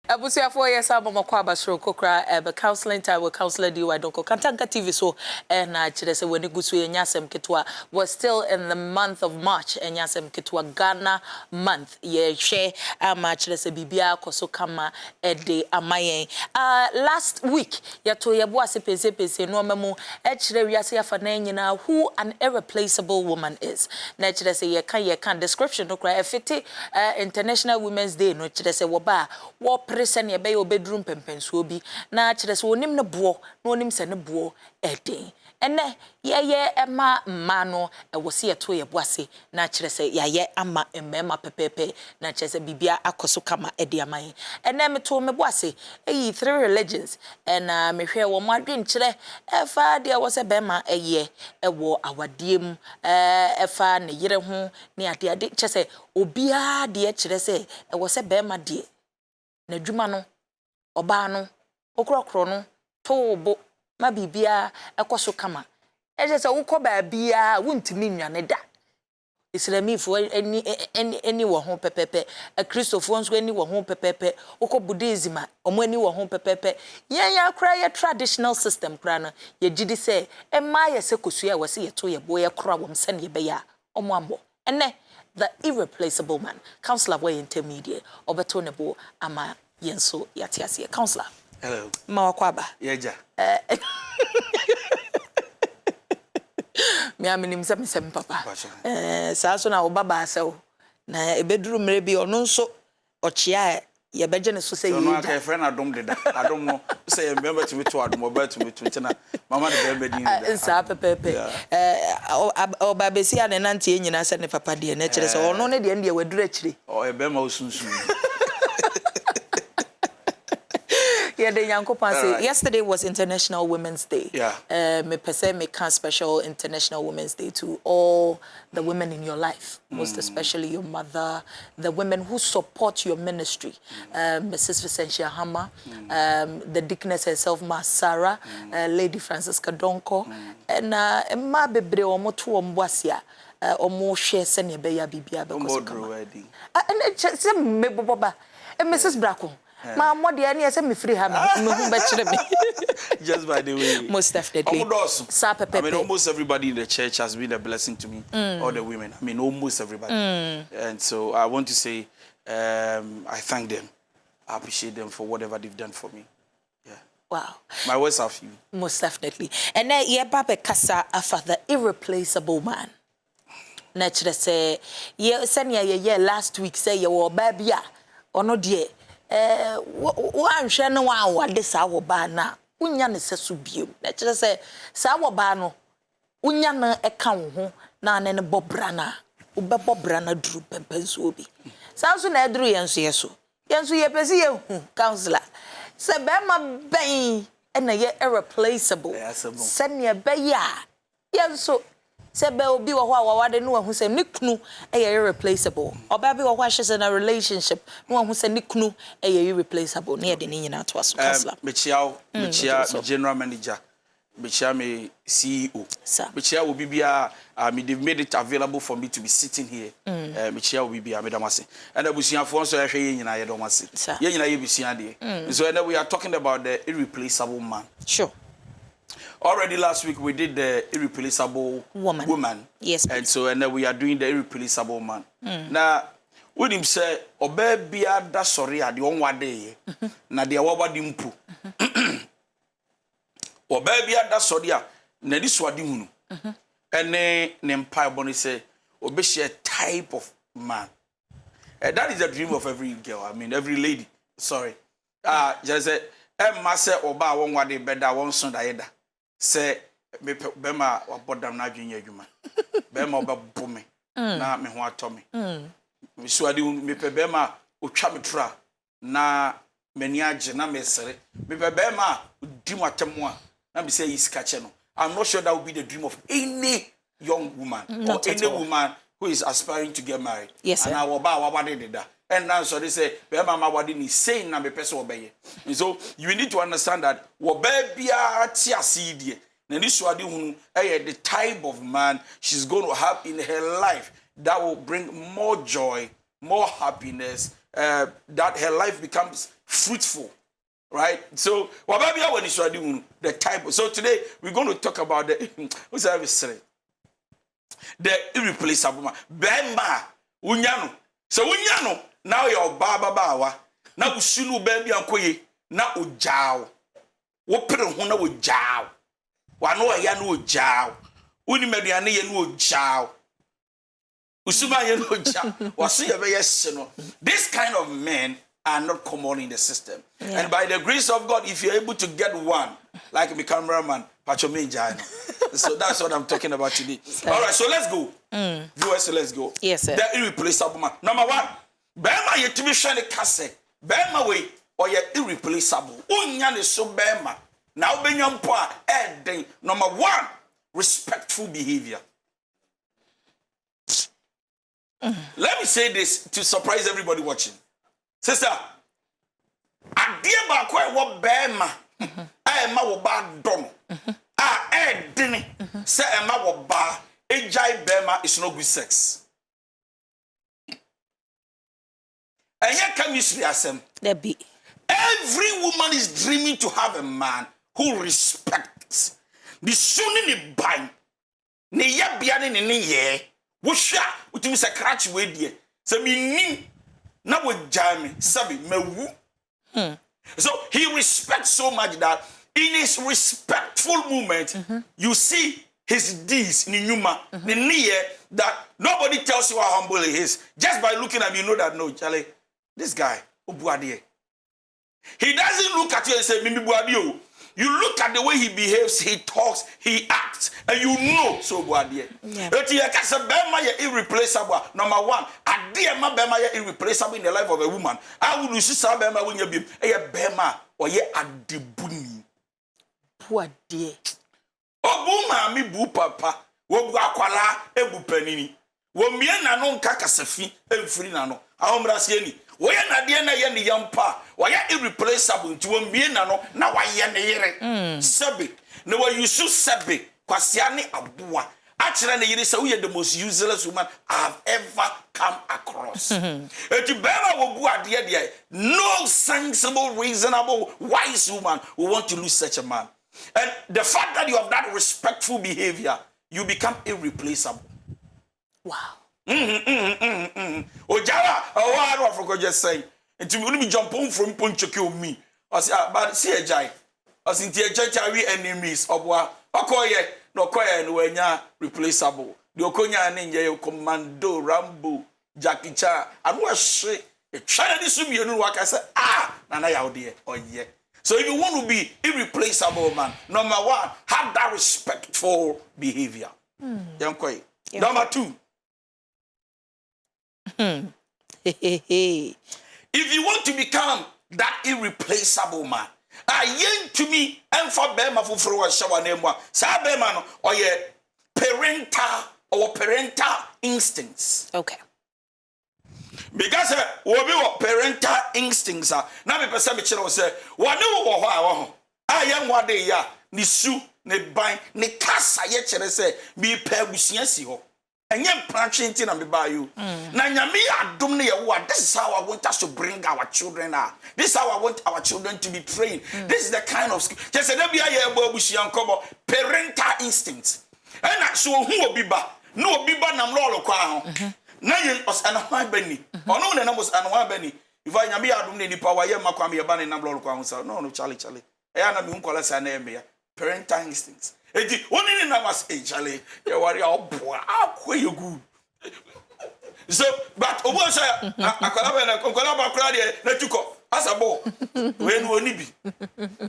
Abusia 4 years aboma kwa basro kokra be counseling time with counselor DY Donkoh Kantanka TV so na chire se wani gusu enyasem ketwa was still in the month of March enyasem ketwa Ghana month ye hwe ama chire se bibia koso kama ede amayen last week yato yebo ase pese no mamu e chire wiase yafa na nyina who an irreplaceable woman is na chire se ye kan description no kra efiti International Women's Day no chire se woba wo presen ye be your bedroom pempensuo bi na kire se wonim ne boɔ na wonim se ne boɔ eden ene ye ema mma no wose ye to ye boase na kire se ye ama mmema pepepe na kire se bibia akoso kama edi amaye ene meto me boase eyi 3 religions na mehwe wo mo adwen kire efa de wose be ma eye ewo awadiem efa ne yire ho ne ade kire se obia de kire se wose be ma de na dwuma no oba no okrokro no tobo ma bibia ekoso kama eje se wukọ ba bia wuntimi nwane da islamifo eni wo ho pepepe kristofo nso eni wo ho pepepe ukọ buddhism omo eni wo ho pepepe ya kra ya traditional system kra no ye gidi se ma ye se kosua wose ye to ye bo ye kra wom se ne be ya omo ambo ene the irreplaceable man counselor way intermediate obeto nebo ama yenso yatiasie counselor hello mawakwaba yeja mi aminim se papa saa so na obaba asew na ebeduru mre bi ono nso ochia ye beje ne so se yeja no aka friend adom deda adom no say ye member to me to adom oba to me to ntina mama de be din deda saa pepepe obabesi ane nante nyina se ne papa de na kire se ono ne de waduru akire o e be ma osunsun Yesterday was International Women's Day. Yeah. Me pese me can special International Women's Day to all the women in your life, most especially your mother, the women who support your ministry, Mrs. Vicentia Hammer, the deaconess herself, Ma Sarah, Lady Francisca Donkoh, and ma bebre omo to omwasia. Omo share sene be ya bibia be koso kama. And se me boba Mrs. Bracco. Ma modi ani ese me free ha me hu be kire me just by the way most definitely I mean almost everybody in the church has been a blessing to me all the women I mean almost everybody and so I want to say I thank them I appreciate them for whatever they've done for me. Yeah, wow, my words are few. Most definitely. And then ye papa kasa afa the irreplaceable man na kire say ye senia ye last week say ye wo ba bia ono de wanhwe no wade sa wo ba na unya ne sesu biem na kire se sa wo ba no unya na eka wo ho na ne ne bobra na ubebobra na duru pempenso obi sa so na eduru yenso ye pesi ye hu counselor se be ma ben na ye irreplaceable se ne be ya yenso se be obi wo ho awawade no hu se ne kunu irreplaceable oba bi wo ho ahye na relationship no hu se ne kunu irreplaceable ne de ne nyina to aso counselor mechia general manager mechia me CEO mechia obi bia they've made it available for me to be sitting here mechia obi bia me domase and abusuafo nso ehwe ye nyina ye domase ye nyina ye busua de so and we are talking about the irreplaceable man. Sure. Already last week we did the irreplaceable woman. Yes. And so and then we are doing the irreplaceable man. Now, when him say obe bia da sorry ade onwa de na de wabadi mpu. Obe bia da sorry a na di so ade hunu. Ene ne mpa boni say obe share type of man. That is the dream of every girl. I mean every lady. Sorry. Just say emma say oba wonwa de beda won so da yeda. Say bema wabodam na adwenya adwuma bema obabo me na me ho atome me so ade me pe bema otwa me tra na mani age na mesere me pe bema odi mu atemo a na me say isika che no. I'm not sure that will be the dream of any young woman or any woman who is aspiring to get married. Yes, and I will ba wabade deda and now so they say bema ma wade ni say na me person obeye. And so you need to understand that wobebia tiasidi na ni so ade hunu the type of man she's going to have in her life that will bring more joy, more happiness, that her life becomes fruitful. Right? So, the type. So today we're going to talk about the what's that say? The irreplaceable man. Bema unyano. So unyano now your baba bawa. Na usunu baby ankoye na ojao. Wo pere ho na ojao. Wa no ya no ojao. Uni meduane ye no ojao. Usuma ye no ojao. Waso ye be yes no. This kind of men are not common in the system. Yeah. And by the grace of God, if you're able to get one, like my cameraman, so that's what I'm talking about today. All right, so let's go. Viewers, so let's go. Yes, sir. The irreplaceable man. Number one, Bema ye to be shine the cassette. Bema way or ye irreplaceable. Unyan is so Bema. Now Benyam pa day. Number one, respectful behavior. Let me say this to surprise everybody watching. Sister, adeɛ baako a ɛwɔ bɛɛma a ɛma wɔ ba dɔm a ɛɛdini sɛ ɛma wɔ ba egyae bɛɛma is no good sex. Ɛyɛ chemistry asɛm. Every woman is dreaming to have a man who respects. The sooner ne ban ne yabea ne ne yɛ wohwɛ a wotumi sɛ krakye wɔ die sɛ minnim na wo jami sabi mewu. So he respects so much that in his respectful moment, you see his deeds in Numa, that nobody tells you how humble he is. Just by looking at him, you know that no, Charlie, this guy, he doesn't look at you and say, Mimi Buadio. You look at the way he behaves, he talks, he acts, and you know so Buadia. Irreplaceable. Number one, a dear ma bema irreplaceable in the life of a woman. I would use some bema when you be a bema or ye a debuni. Poor dear. Oh, buma mi bu papa, wobuakwala ebu penini. Wo miena no kakasafi e free nano. Ahomrasieni. Woye na de na ye ne yampa. Woye irreplaceable nti wo miena no na waye ne yere. Sebe. Na wo yusu sebe kwasia ne aboa. Actually, the most useless woman I've ever come across. No sensible, reasonable, wise woman will want to lose such a man. And the fact that you have that respectful behavior, you become irreplaceable. Wow. Ojawa, I don't forget just saying. And to me, jump on from Punchaki me. I say, but see a jai. I think the judge enemies of what? Okoye. No kwaya no enya replaceable. The okonya ninja commando Rambo Jackie Chan. And what shit? Try this to me, you know what I say? Nana out there. Oh yeah. So if you want to be irreplaceable man, number one, have that respectful behavior. Number two. If you want to become that irreplaceable man, to me and for Bema for shower name one. Sabema or ye parental instincts. Okay. Because we parental instincts are now me person me chero say one no wo young one day ya ni su ne ban ne kasa ye chere say bi pa busia si ho enye branch nti na me ba you na nyame adom ne ye wo. This is how I want us to bring our children up. This is how I want our children to be trained. This is the kind of just say be aye bo busia nkomo parental instincts. And so who obi ba no obi ba nam lo kwa ho na ye os anwa bani ono ne na mos anwa bani if I nyame adom ne nipa wa ye makwa me ba ne nam lo kwa ho so no Charlie e na me nkola sa na eme ya parental instincts. Eti oni na was Charlie you worry obo akwa you good. So but obo say akwala ba kra de na tuko asabo we no oni bi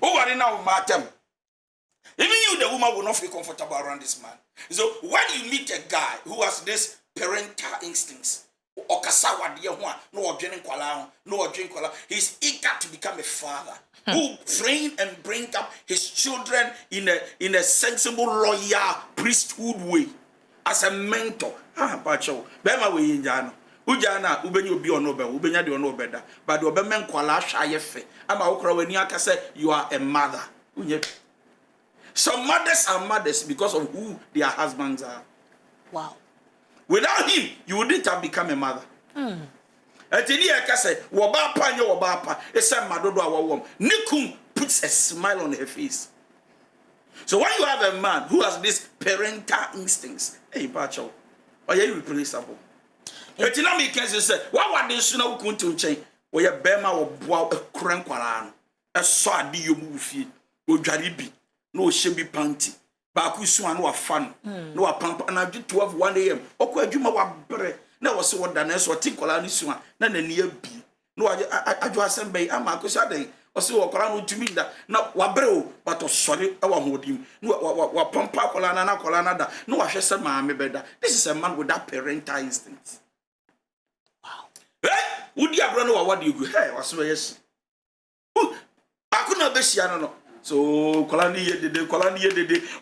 o worry now matem. Even you, the woman, will not feel comfortable around this man. So when you meet a guy who has this parental instincts, he's eager to become a father who train and bring up his children in a sensible, loyal priesthood way as a mentor. Bema we injano. Ujana ubeni obi onobe ubenya de onobe da but the obemen kwala hwa yefe ama wokra wani aka say you are a mother. Some mothers are mothers because of who their husbands are. Wow. Without him, you wouldn't have become a mother. And Etini e ka say wo ba pa nye wo ba pa. E say madodo a wo wom. Nikum puts a smile on her face. So when you have a man who has this parental instincts, hey pacho, are you irreplaceable? Etina me can say, what this no kuntu chen? We ya bema wo boa ekran kwara no. E so ade yomu fie. Wo dware bi. No shebi panty. Ba ku su an wa fa no. No wa pampa na 12 1 am. Okọ adwuma wa bere. Na wo se wo da na so tin kwara ni su an na nani abi. No adwo asem ama ko sa den. Osi wo kwara no tumi da na wa bere o but osori e wa hodim. No wa pampa kwara na da. No wa hwe se ma me beda. This is a man with that parental instinct. Hey, would you abro no what do you go? Hey, was so yes. Akuna be shia no. So kolani yedede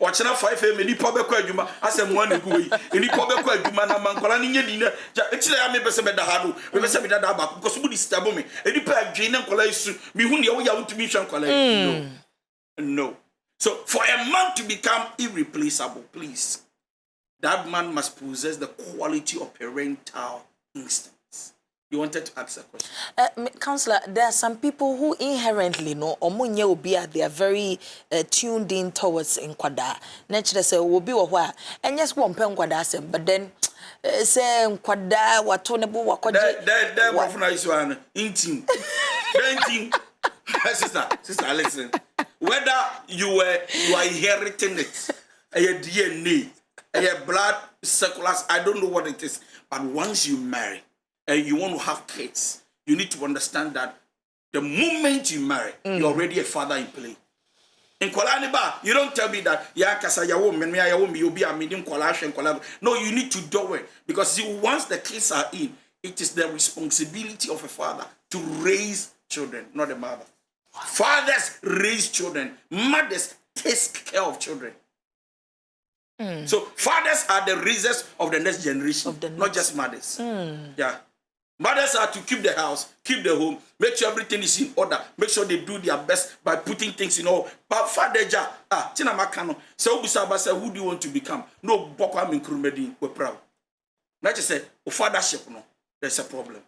o chena 5 am ni po be kwa adwuma asem one go yi ni po be kwa adwuma na man kolani nye ni na ekile ya me be se be da hado me be se be da ba because mu di stable me eni pa adwen na kolani su me hu ne wo ya wutumi hwan kolani no. So for a man to become irreplaceable, please, that man must possess the quality of parental instinct. You wanted to ask a question? Counselor, there are some people who inherently know omunye obia they are very tuned in towards nkwada. Nature say obi wo hwa and yes one pe nkwada asem but then say nkwada wato ne bo wakoje there wafuna isu an intim. Sister listen. Whether you are inheriting it, a DNA, a blood circulars, I don't know what it is, but once you marry and you want to have kids, you need to understand that the moment you marry, you're already a father in play. In Kolaniba, you don't tell me that you'll be a medium collation. No, you need to do it because see, once the kids are in, it is the responsibility of a father to raise children, not the mother. Fathers raise children, mothers take care of children. So fathers are the raisers of the next generation, not just mothers. Yeah. Mothers are to keep the house, keep the home, make sure everything is in order, make sure they do their best by putting things in order. But father, Tina Makano, so who do you want to become? No, Boko in Krumedi, we're proud. Not just say, fathership, no, there's a problem.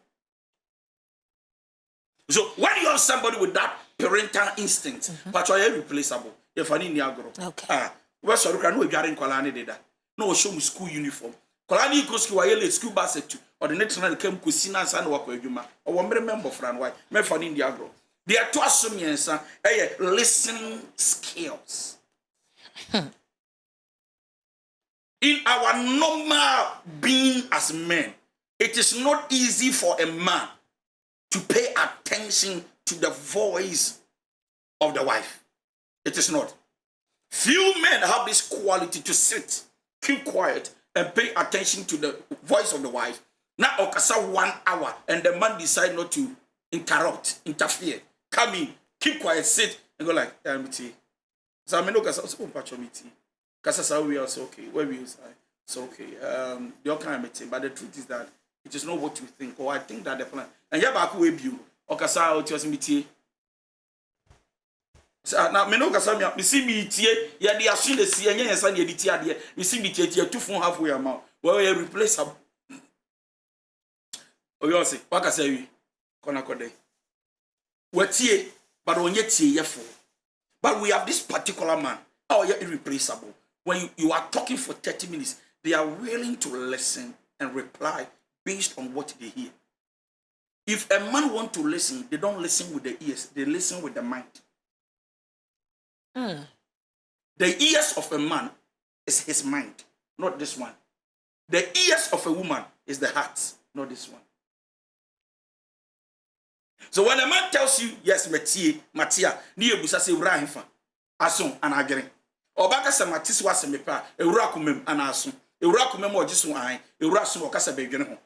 So when you have somebody with that parental instinct, but you are irreplaceable. If I need Niagara, okay. Where sorry, can we get in Kolani did that? No, show me school uniform. Kolani goes to a school bus or the next one came Kusina San Wakajuma or one member from why me for Niagara. They are two assumptions, listening skills. In our normal being as men, it is not easy for a man to pay attention to the voice of the wife. It is not. Few men have this quality to sit, keep quiet, and pay attention to the voice of the wife. Now, okasa 1 hour, and the man decide not to interfere, come in, keep quiet, sit, and go like, so I mean, no, so patch me tea. Kasa we are so okay. Where we use so okay. The kind of but the truth is that it is not what you think, or I think that the plan. And yeah, back way view. Okasa out your meeting. So now me no kasa me see me tie. Yeah, they assume the see and yes and the tie there. Me see me tie 2 phone halfway amount. Well, we replace up. Oh, you say what kasa we? Kona kode. We tie, but on yet tie yefo. But we have this particular man. Oh, you're irreplaceable. When you are talking for 30 minutes, they are willing to listen and reply based on what they hear. If a man wants to listen, they don't listen with the ears, they listen with the mind. The ears of a man is his mind, not this one. The ears of a woman is the heart, not this one. So when a man tells you, yes, Matia, ni ebusa se wura hemfa, aso anagere. Obaka se matis wa se mepa, ewura kumem anaso. Ewura kumem o jiso an, ewura so okasa bedwene ho.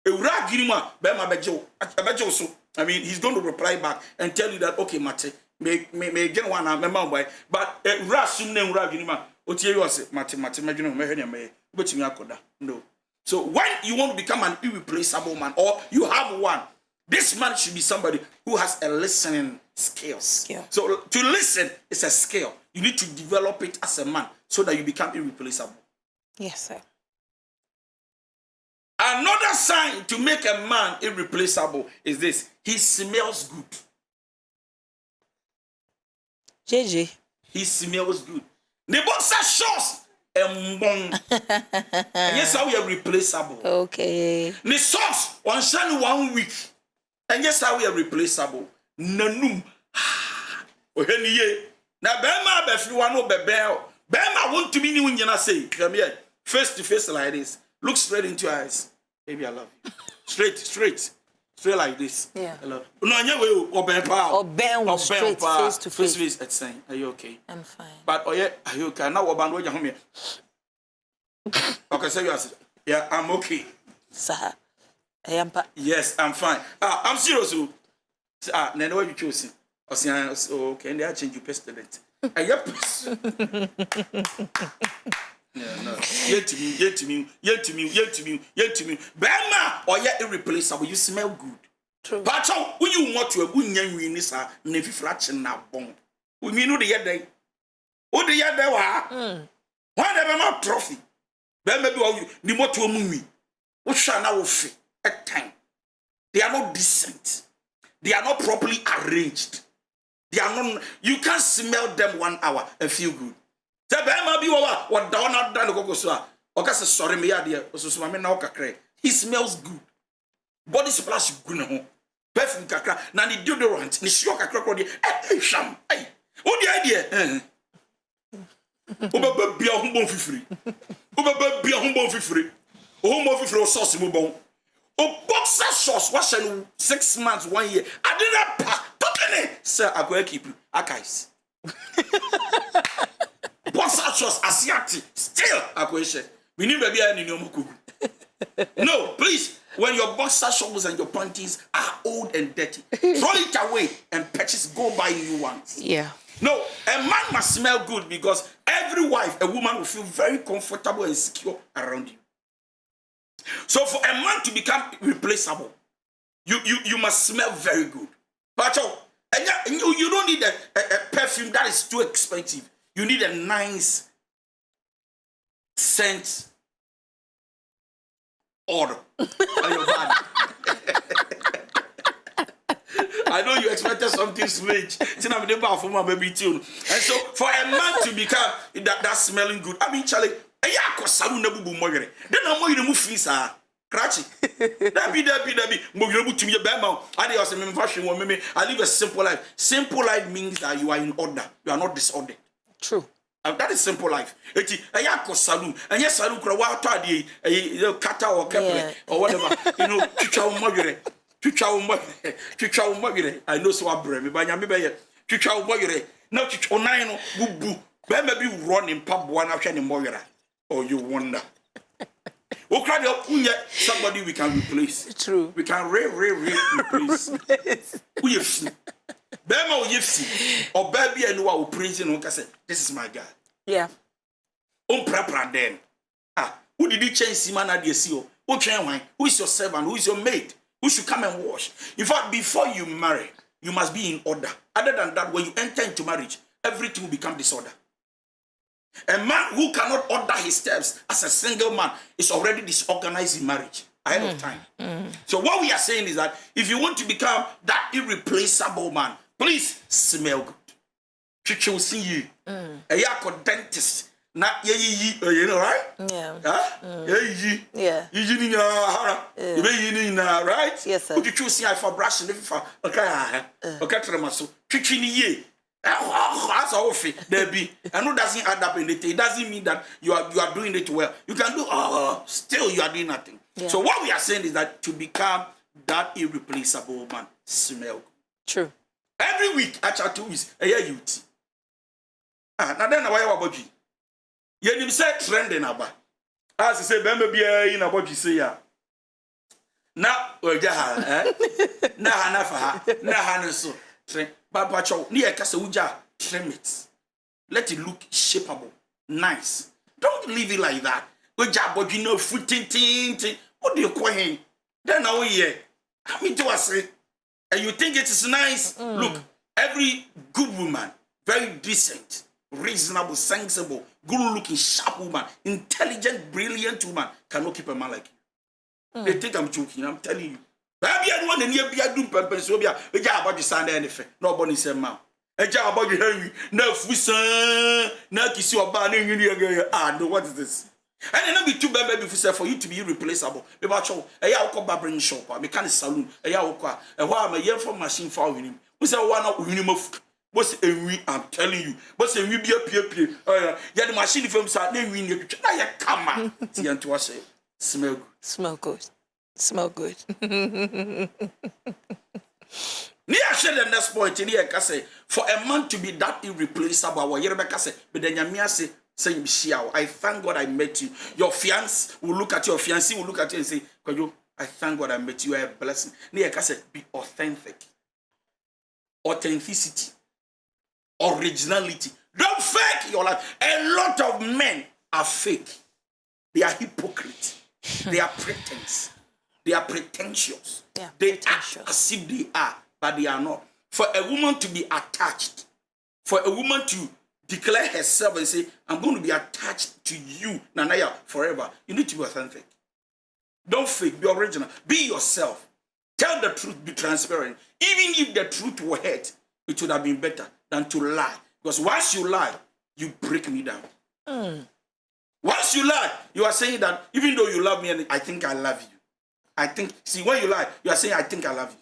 Ewura gini mu a be ma beje so. I mean, he's going to reply back and tell you that okay, Mate, me get one and member boy, but ewura sum na ewura gini ma, o tie you say Mate medwene ho me hwe ne me, betimi akoda. No. So when you want to become an irreplaceable man or you have one, this man should be somebody who has a listening skill. So to listen is a skill. You need to develop it as a man so that you become irreplaceable. Yes, sir. Another sign to make a man irreplaceable is this: he smells good. JJ. He smells good. The boxer shorts and yes, how we are replaceable. Okay. The socks on shine 1 week. And yes, how we are replaceable. Nanum. Oh, hey, now, Bema, Befluano, Bebel. Bema want to be new when you say, come here, face to face like this. Look straight into your eyes. Baby, I love you. Straight like this. Yeah. I love you. No, you will obey power. Obey straight, face to face. Face at saying, are you okay? I'm fine. But oh yeah, are you okay? Now what about your home? Okay, so you are. Yeah, I'm okay. Sir, I am. Yes, I'm fine. I'm serious. Then what you choosing? Okay, and they are changing pestilent. Yep. No. Yet to me. Bema, or yet irreplaceable. You smell good. True. But when you want to a good young witness, never fraction now bone. We mean the other day. What the other one? Whatever my trophy. Bema do you the more to a movie. What shall now fit at time? They are not decent. They are not properly arranged. They are not, you can't smell them 1 hour and feel good. What down not done go so. Okay, sorry, me idea. So my now kakre. He smells good. Body splash good. Perfume kakra. Na the deodorant. Ni sure kakra ko di. Sham. Hey. What the idea? Oba bia humbon fifiri. Oba bia humbon fifiri. Humbon fifiri sauce mo bon. O boxer sauce was 6 months 1 year. I did not totally. Sir, I go keep you. Akais. Boxer sauce asiati. Still I go share. We need baby any no. No, please. When your boxer shorts and your panties are old and dirty, throw it away and purchase. Go buy new ones. Yeah. No, a man must smell good because every wife, a woman will feel very comfortable and secure around you. So for a man to become replaceable, you must smell very good. But you don't need a perfume that is too expensive. You need a nice scent odor on your body. I know you expected something strange. And so for a man to become that smelling good, I mean, Charlie, then I'm going to move visa. Cratchy. That I live a simple life. Simple life means that you are in order. You are not disordered. True. That is simple life. Salon. And yes, salon kata or keple or whatever. You know, I know so I brave, but I'm now Chichonino, boo, maybe run in pub 1 after the Moira. Oh, you wonder. Somebody we can replace. True. We can replace. We have seen. Bema Yipsy or baby and who are praising say, this is my guy. Yeah. Then. Who did you change Simon at the CEO? Who is your servant? Who is your maid? Who should come and wash? In fact, before you marry, you must be in order. Other than that, when you enter into marriage, everything will become disorder. A man who cannot order his steps as a single man is already disorganized in marriage ahead of time. So what we are saying is that if you want to become that irreplaceable man, please smell good. Chichi will see you. A yako dentist. Not you know, right? Yeah. Yeah. You right? Yes, sir. Would you choose I for brushing for okay? Okay, Tremaso. Chichi ye. That's all there be. And who doesn't add up anything? It doesn't mean that you are doing it well. You can do still you are doing nothing. Yeah. So what we are saying is that to become that irreplaceable man, smell good. True. Every week, actually 2 weeks, a year youth. Now then why about you? You say trending about. As I say, baby, in about you say ya. Now, now, so trend. But pacho, near Casauja, trim it. Let it look shapeable, nice. Don't leave it like that. Good job, but you know, foot tin. What do you call him? Then now, yeah. I mean, to us, and you think it is nice? Look, every good woman, very decent, reasonable, sensible, good looking, sharp woman, intelligent, brilliant woman cannot keep a man like you. They think I'm joking. I'm telling you. Baby, I don't want any be a doom purpose. So be a job about the Sunday anything. Nobody said, "Ma'am." A job about the Henry. No, Fusan. No, kiss your banner. No, what is this? And then be too bad for you to be irreplaceable. About you, a yaw call barbering shop, a mechanic saloon, a yaw car, a while my year from machine for him. Who's a one up with him of what's a we? I'm telling you. What's a we be a peer? Yeah, the machine from Saturday, we need to come on. See, and to us, smell good. Smell good. Smell good. Near said the next point in here, for a man to be that irreplaceable, what Rebecca said, but then Yamia say, I thank God I met you. Your fiance will look at your fiancé will look at you and say, I thank God I met you. You are a blessing. Near said, be authentic. Authenticity. Originality. Don't fake your life. A lot of men are fake. They are hypocrites. They are pretense. They are pretentious. They act as if they are, but they are not. For a woman to be attached, for a woman to declare herself and say, I'm going to be attached to you, Nanaya, forever, you need to be authentic. Don't fake, be original. Be yourself. Tell the truth, be transparent. Even if the truth were hurt, it would have been better than to lie. Because once you lie, you break me down. Once you lie, you are saying that even though you love me, and I think I love you. See, when you lie, you are saying, I think I love you.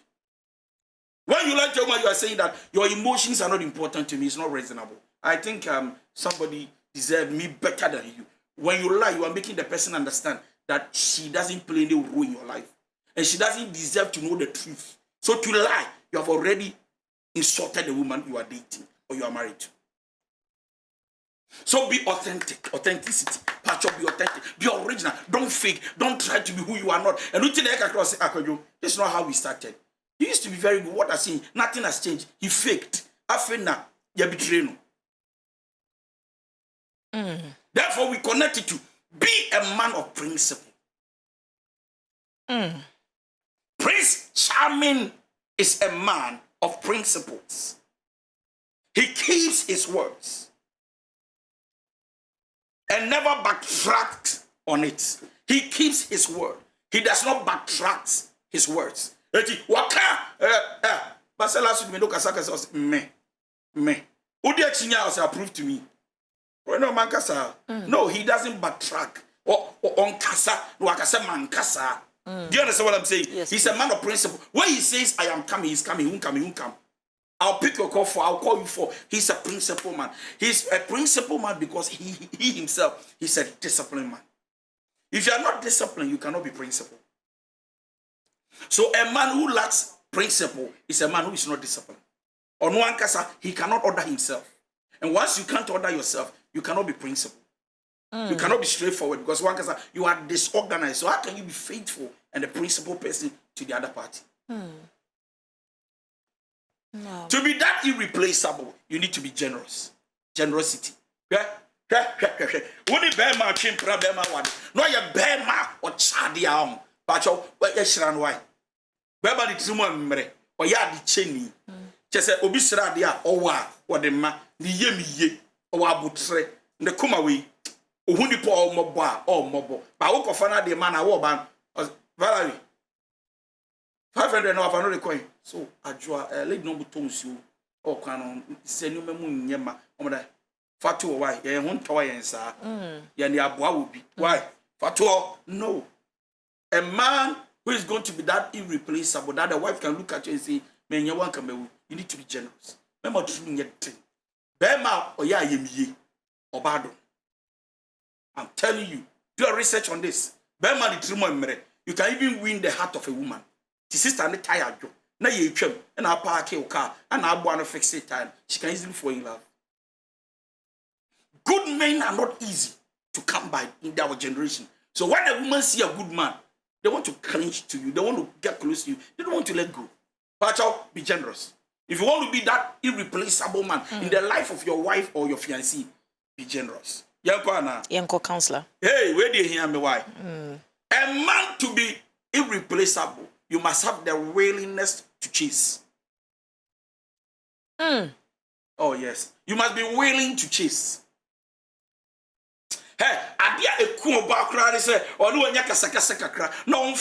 When you lie to a woman, you are saying that your emotions are not important to me. It's not reasonable. I think somebody deserves me better than you. When you lie, you are making the person understand that she doesn't play any role in your life. And she doesn't deserve to know the truth. So to lie, you have already insulted the woman you are dating or you are married to. So be authentic. Authenticity. Patch be authentic. Be original. Don't fake. Don't try to be who you are not. And this is not how we started. He used to be very good. What I see, nothing has changed. He faked. Afena, you betrayed. Therefore, we connect it to be a man of principle. Prince Charming is a man of principles. He keeps his words and never backtracks on it. He keeps his word. He does not backtrack his words. Approved to me. No, he doesn't backtrack. On kasa, no akasa man kasa. Do you understand what I'm saying? Yes, he's a man of principle. When he says, I am coming, he's coming, he won't come. I'll pick your call for, I'll call you for. He's a principle man. He's a principle man because he himself, he's a disciplined man. If you are not disciplined, you cannot be principled. So a man who lacks principle is a man who is not disciplined. On one kasa, he cannot order himself. And once you can't order yourself, you cannot be principled. You cannot be straightforward because one kasa, you are disorganized. So how can you be faithful and a principled person to the other party? No. To be that irreplaceable, you need to be generous. Generosity. When you bear my chin, no, you bear my or chadi but you shran why. Bear the Truman or ya the chenny. Just say, Obisra dia or what the ma, the yemi or abutre, the come away. Who the poor moba or mobo. But what of the man I war ban Valerie 500 no for no coin. So ajua lady no buttons you or canon send you memu nyema omoda fatu why ye hun to yen sa ye ne aboa will be why fatu no a man who is going to be that irreplaceable that the wife can look at you and say me nya wan kamewu you need to be generous remember to nyet bema oya yemie obado. I'm telling you, do your research on this. Bema the trumo emre. You can even win the heart of a woman. The sister and the tired jo. Na ye twem and I park your car and I want to fix it time. She can easily fall in love. Good men are not easy to come by in our generation. So when a woman see a good man, they want to cling to you. They want to get close to you. They don't want to let go. But be generous. If you want to be that irreplaceable man in the life of your wife or your fiancé, be generous. Yanko counselor. Hey, where do you hear me? Why? A man to be irreplaceable, you must have the willingness to chase. Oh, yes. You must be willing to chase. Hey, adia eku ba kra ni say onu anya kasakasa kakra na on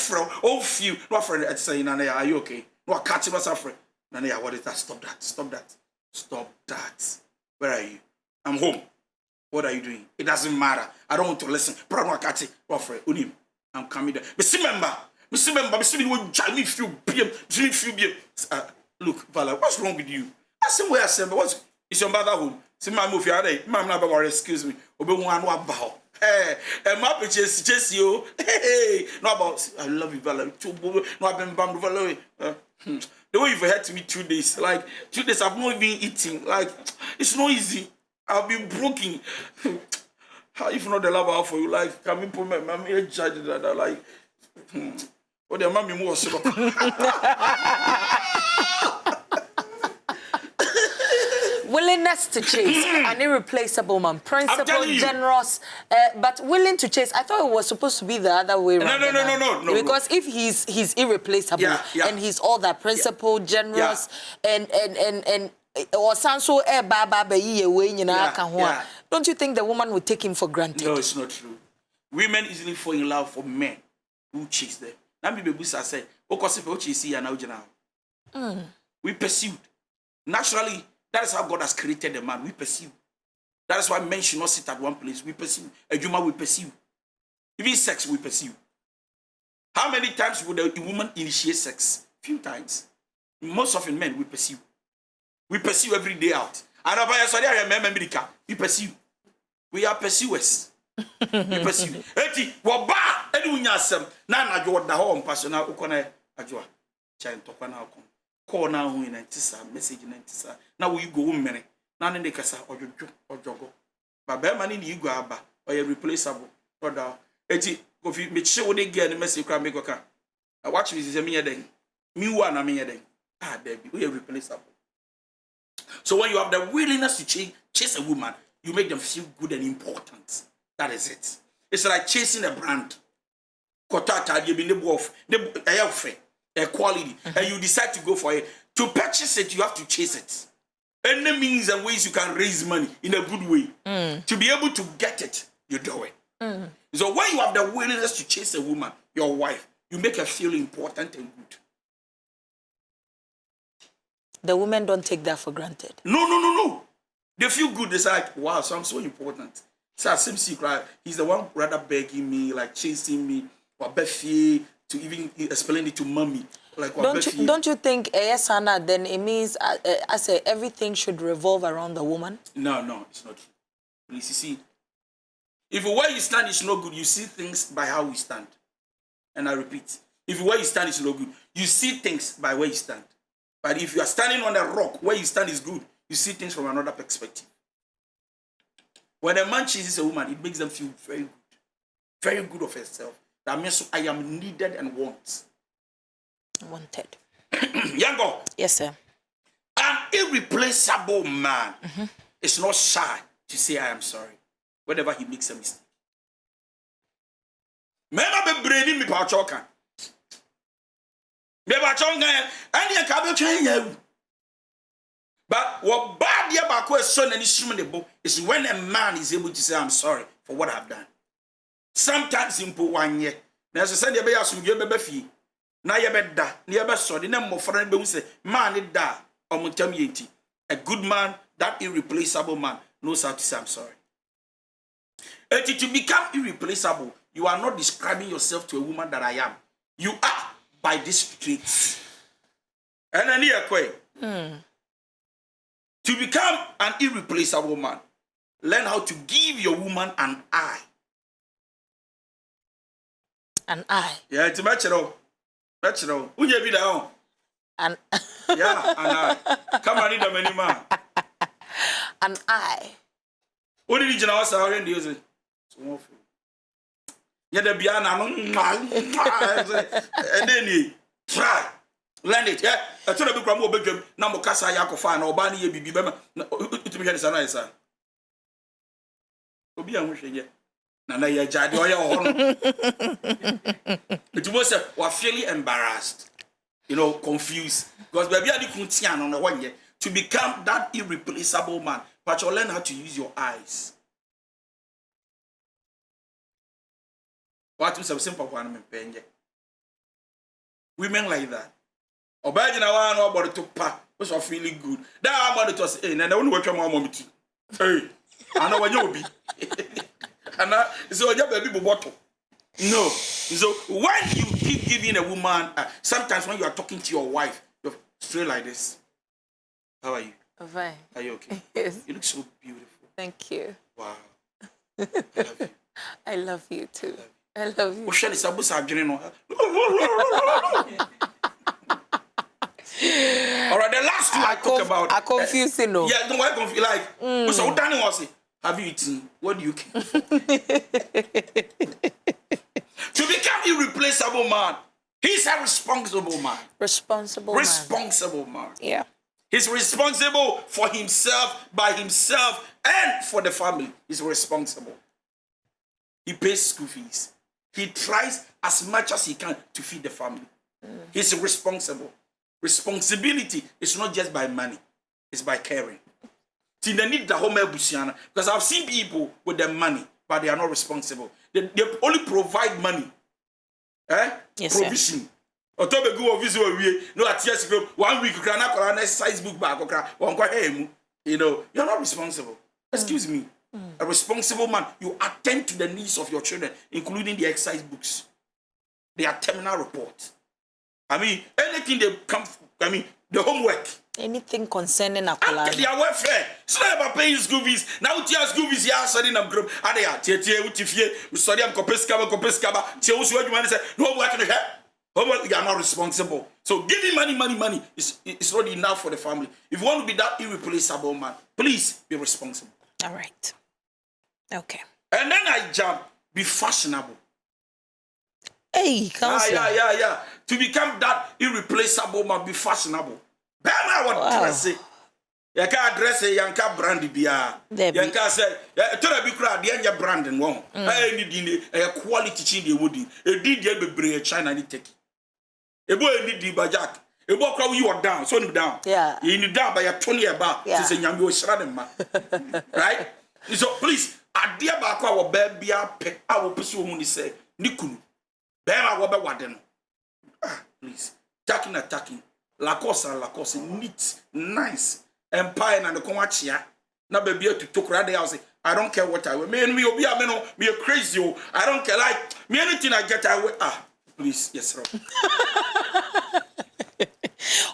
feel no friend at say na are you okay? No catch us friend. Na ya what is that? Stop that. Stop that. Stop that. Where are you? I'm home. What are you doing? It doesn't matter. I don't want to listen. Bro, no catch it. Friend, unim. I'm coming there. But see member, me feel BM. Look, Vala, what's wrong with you? I said, where I said, but what's is your mother home? See my move here, ma'am, not about excuse me. Obe one about. Hey, and my pictures just you. Hey, no about I love you, Vala. No, I've been bummed, Vala. The way you've had to me 2 days, like 2 days, I've not even eating. Like, it's not easy. I've been broken. If not the love out for you, like, can we put my judge that, like, what the mommy was. Willingness to chase, an irreplaceable man, principled, generous, but willing to chase. I thought it was supposed to be the other way around. No. Because if he's irreplaceable and he's all that principled, generous, and or sound so don't you think the woman would take him for granted? No, it's not true. Women easily fall in love for men who chase them. We pursued. Naturally, that is how God has created a man. We pursue. That is why men should not sit at one place. We pursue. A human we pursue. Even sex we pursue. How many times would a woman initiate sex? Few times. Most often men we pursue. We pursue every day out. And we pursue. We are pursuers. We pursue. Eti waba eni unyasem na anadwo woda ho mpaso na ukona adwo chain tokwa na akon. Call now in antisa message in antisa. Now we go mmere. Na ne kasa odwodwo odwogo. Ba be ma ni igu aba or irreplaceable. Brother. Eti kofi me che wo de ge ne message kra me koka. Watch me say me yeden. Me wa na me yeden. Ah baby, we are replaceable. So when you have the willingness to chase a woman, you make them feel good and important. That is it. It's like chasing a brand. Kotata, you be a quality, and you decide to go for it. To purchase it, you have to chase it. Any means and ways you can raise money in a good way. To be able to get it, you do it. So when you have the willingness to chase a woman, your wife, you make her feel important and good. The women don't take that for granted. No. They feel good. They say, like, wow, so I'm so important. So same secret. He's the one rather begging me, like chasing me, or Befi, to even explain it to mommy. Like, don't you think, yes, Anna, then it means, I say, everything should revolve around the woman? No, it's not true. Please, you see, if where you stand is no good, you see things by how we stand. And I repeat, if where you stand is no good, you see things by where you stand. But if you are standing on a rock, where you stand is good, you see things from another perspective. When a man chases a woman, it makes them feel very good of herself. That means I am needed and wanted. Yango. Yes, sir. An irreplaceable man is not shy to say I am sorry whenever he makes a mistake. Remember be brainy me pa chokan. Me ba chonga any ka be twen ya. But what bad year back was son and is when a man is able to say I'm sorry for what I've done. Sometimes simple 1 year. Now as I said, you be assume you be fee. Now you be da, you be sorry. Then more friend be say man it da or mutamyenti. A good man, that irreplaceable man, knows how to say I'm sorry. And to become irreplaceable, you are not describing yourself to a woman that I am. You are by these traits. And then here, to become an irreplaceable man, learn how to give your woman an eye. An eye? Yeah, it's a match. Who you be down? An yeah, an eye. Come on, the many man. An eye. What did you know? Sorry, and use it. Yeah, the piano. And then you try. Learn it, yeah. I told you about the bedroom. Now, Mokasa Yakofan or Bani Bibi Bema. To be honest, I say. Obi an hwehwe ye na na ye jade oye ho no it was we feeling embarrassed, confused, because baby adi kun tia no na wonye to become that irreplaceable man, but you learn how to use your eyes. What is some simple one penje. Women like that. Obajina one about to pa, was feeling good. That about it was in and I won't watch my mom. Hey, I know what you'll be. And so your baby bottle. No. So when you keep giving a woman, sometimes when you are talking to your wife, you're straight like this. How are you? Fine. Are you okay? Yes. You look so beautiful. Thank you. Wow. I love you. I love you too. I love you. All right, the last two I talk about. I confuse you, no. Yeah, no, I confuse. Like, so Danny was it? Have you eaten? What do you care for? To become irreplaceable man, he's a responsible man. Responsible man. Yeah. He's responsible for himself, by himself, and for the family. He's responsible. He pays school fees. He tries as much as he can to feed the family. He's responsible. Responsibility is not just by money, it's by caring. See, they need the home because I've seen people with their money, but they are not responsible. They only provide money. Yes, provision. Sir. Otobe go visual no at yes 1 week can I exercise book back you know, you're not responsible. Excuse me. A responsible man, you attend to the needs of your children, including the exercise books, their terminal report. I mean, anything they come, I mean, the homework. Anything concerning Akola. Their welfare. So about paying school fees. Now tear school fees, yeah, studying them group. Are they at we study them Copescaba. No work in the head. You are not responsible. So giving money is not enough for the family. If you want to be that irreplaceable man, please be responsible. All right. Okay. And then I jump, be fashionable. Hey, yeah. To become that irreplaceable man, be fashionable. Bema what dress it. You can't dress a yanka brandy bia. You can't say, to be crowd, the end brand and one. I need a quality chin the woody. A did you be China ni take. A boy need the bajak. A boy crowd you are down, so down. Yeah. You need down by a 20 about. Since a young shradem. Right? So please, I dear back our baby, I will pursue when he say, Nikunu. Bema wabe wadeno. Please. Attacking. Lacoste, neat, nice. Empire and the Comachia. Now baby to talk right there. I say, I don't care what I will. Me and me will be a crazy. I don't care. Like me anything I get I will. Please, yes, sir.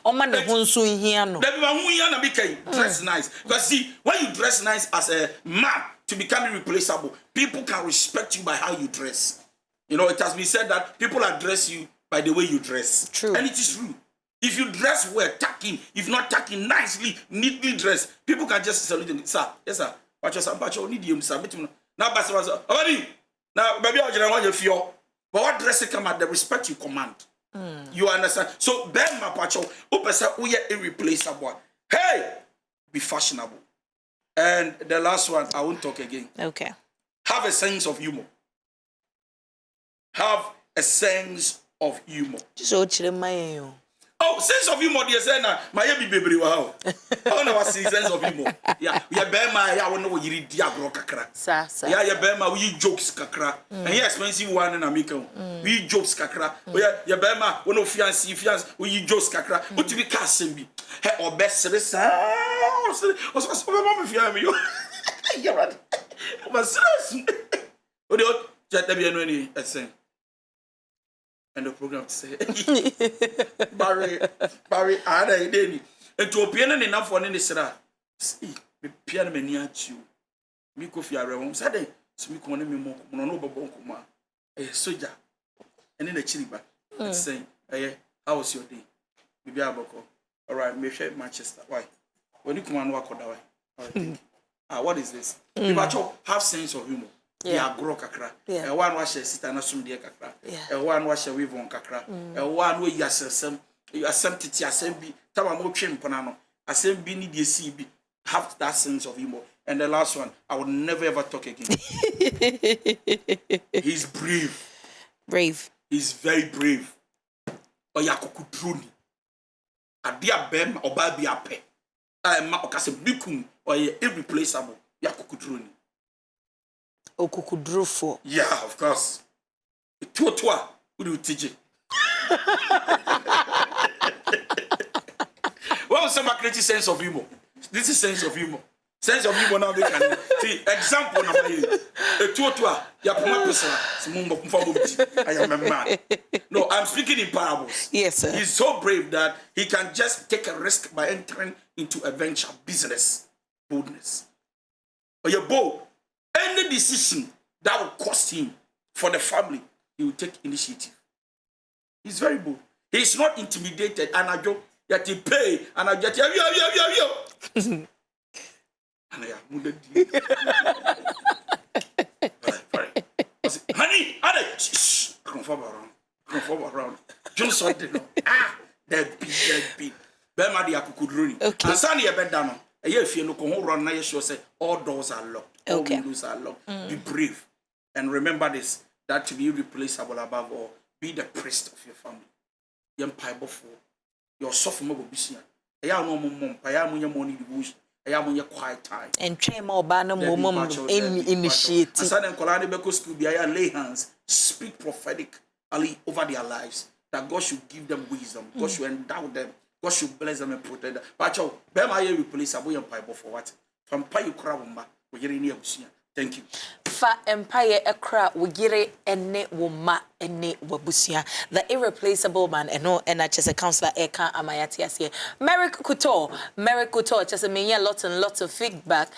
Oh man, the hunsu in here no. Dress nice. Because see, when you dress nice as a man to become irreplaceable, people can respect you by how you dress. You know, it has been said that people address you by the way you dress. True. And it is true. If you dress well, tucking, if not tucking nicely, neatly dressed, people can just salute you. Sir, yes, sir. Pacho, need you, sir. Now, now, baby, I want you feel. But what dress come at the respect you command? You understand? So, Ben Mapacho, we are irreplaceable. Hey, be fashionable. And the last one, I won't talk again. Okay. Have a sense of humor. Have a sense of humor. So, Chiremayo. Oh, sense of humor, dear Senna. My baby, wow. I know what sense of humor. Yeah, we are Bema. I want to know what you read, Diablo Kakra. Yeah, Bema, we jokes Kakra. And here, expensive one in America. We jokes Kakra. Yeah, Bema, one of fiancé, we jokes Kakra. But to be Cassimbi, or best service. What's my mom? You're right. But seriously, what do you just be any saying? And the program to say, Barry, I had a day. And to a piano enough for any sir. See, the piano many at you. Miko Fiara, Saturday, so we call him more, Monoba Bonkuma, a soldier, and in a chili bag. Saying, how was your day? Maybe Aboko. All right, may share Manchester. Why? When you come and walk on the way. What is this? You have sense of humor. Yeah, grow kakra. A one wash a sister and assume dear kakra. A one wash a weave on kakra. A one way you assembly, assembly, Tamamo Chim Panano, assembly need the CB. Have that sense of humor. And the last one, I will never ever talk again. He's brave. He's very brave. Oyakukudruni. Adia bem or baby ape. I'm Okase Bikum or irreplaceable. Yakukudruni. Okukudrufo. Yeah, of course. Tuotua, who do teach it? What was some creative sense of humor? This is sense of humor. Sense of humor now they can see example number Tuotua, Yapuma person, I am a man. No, I'm speaking in parables. Yes, sir. He's so brave that he can just take a risk by entering into a venture business. Boldness. Or you're bold. Any decision that will cost him for the family, he will take initiative. He's very bold. He's not intimidated. And I joke that he pay. And I get yo. And I honey, shh, come forward around. Just something. That be. Bema di akukudroni. And sani e bedano. A year if you no come run na sure say all doors are locked. All windows are locked. Be brave. And remember this, that to be irreplaceable above all, be the priest of your family. Empire before your soft mobile business. I am no mum, I am your money devotion, I am on your quiet time. And train more banner mum initiate. And San and Colani Beko school be lay hands, speak prophetically over their lives, that God should give them wisdom, God should endow them, God should bless them and protect them. But you Bema irreplaceable empire before what? From Payu Krawamba, we get in here. Thank you. Fa empire ekra wugire ene woma ene wabusia. The Irreplaceable Man eno ena chese counselor eka amayati asiye. Merrick Couture chese menya lots and lots of feedback.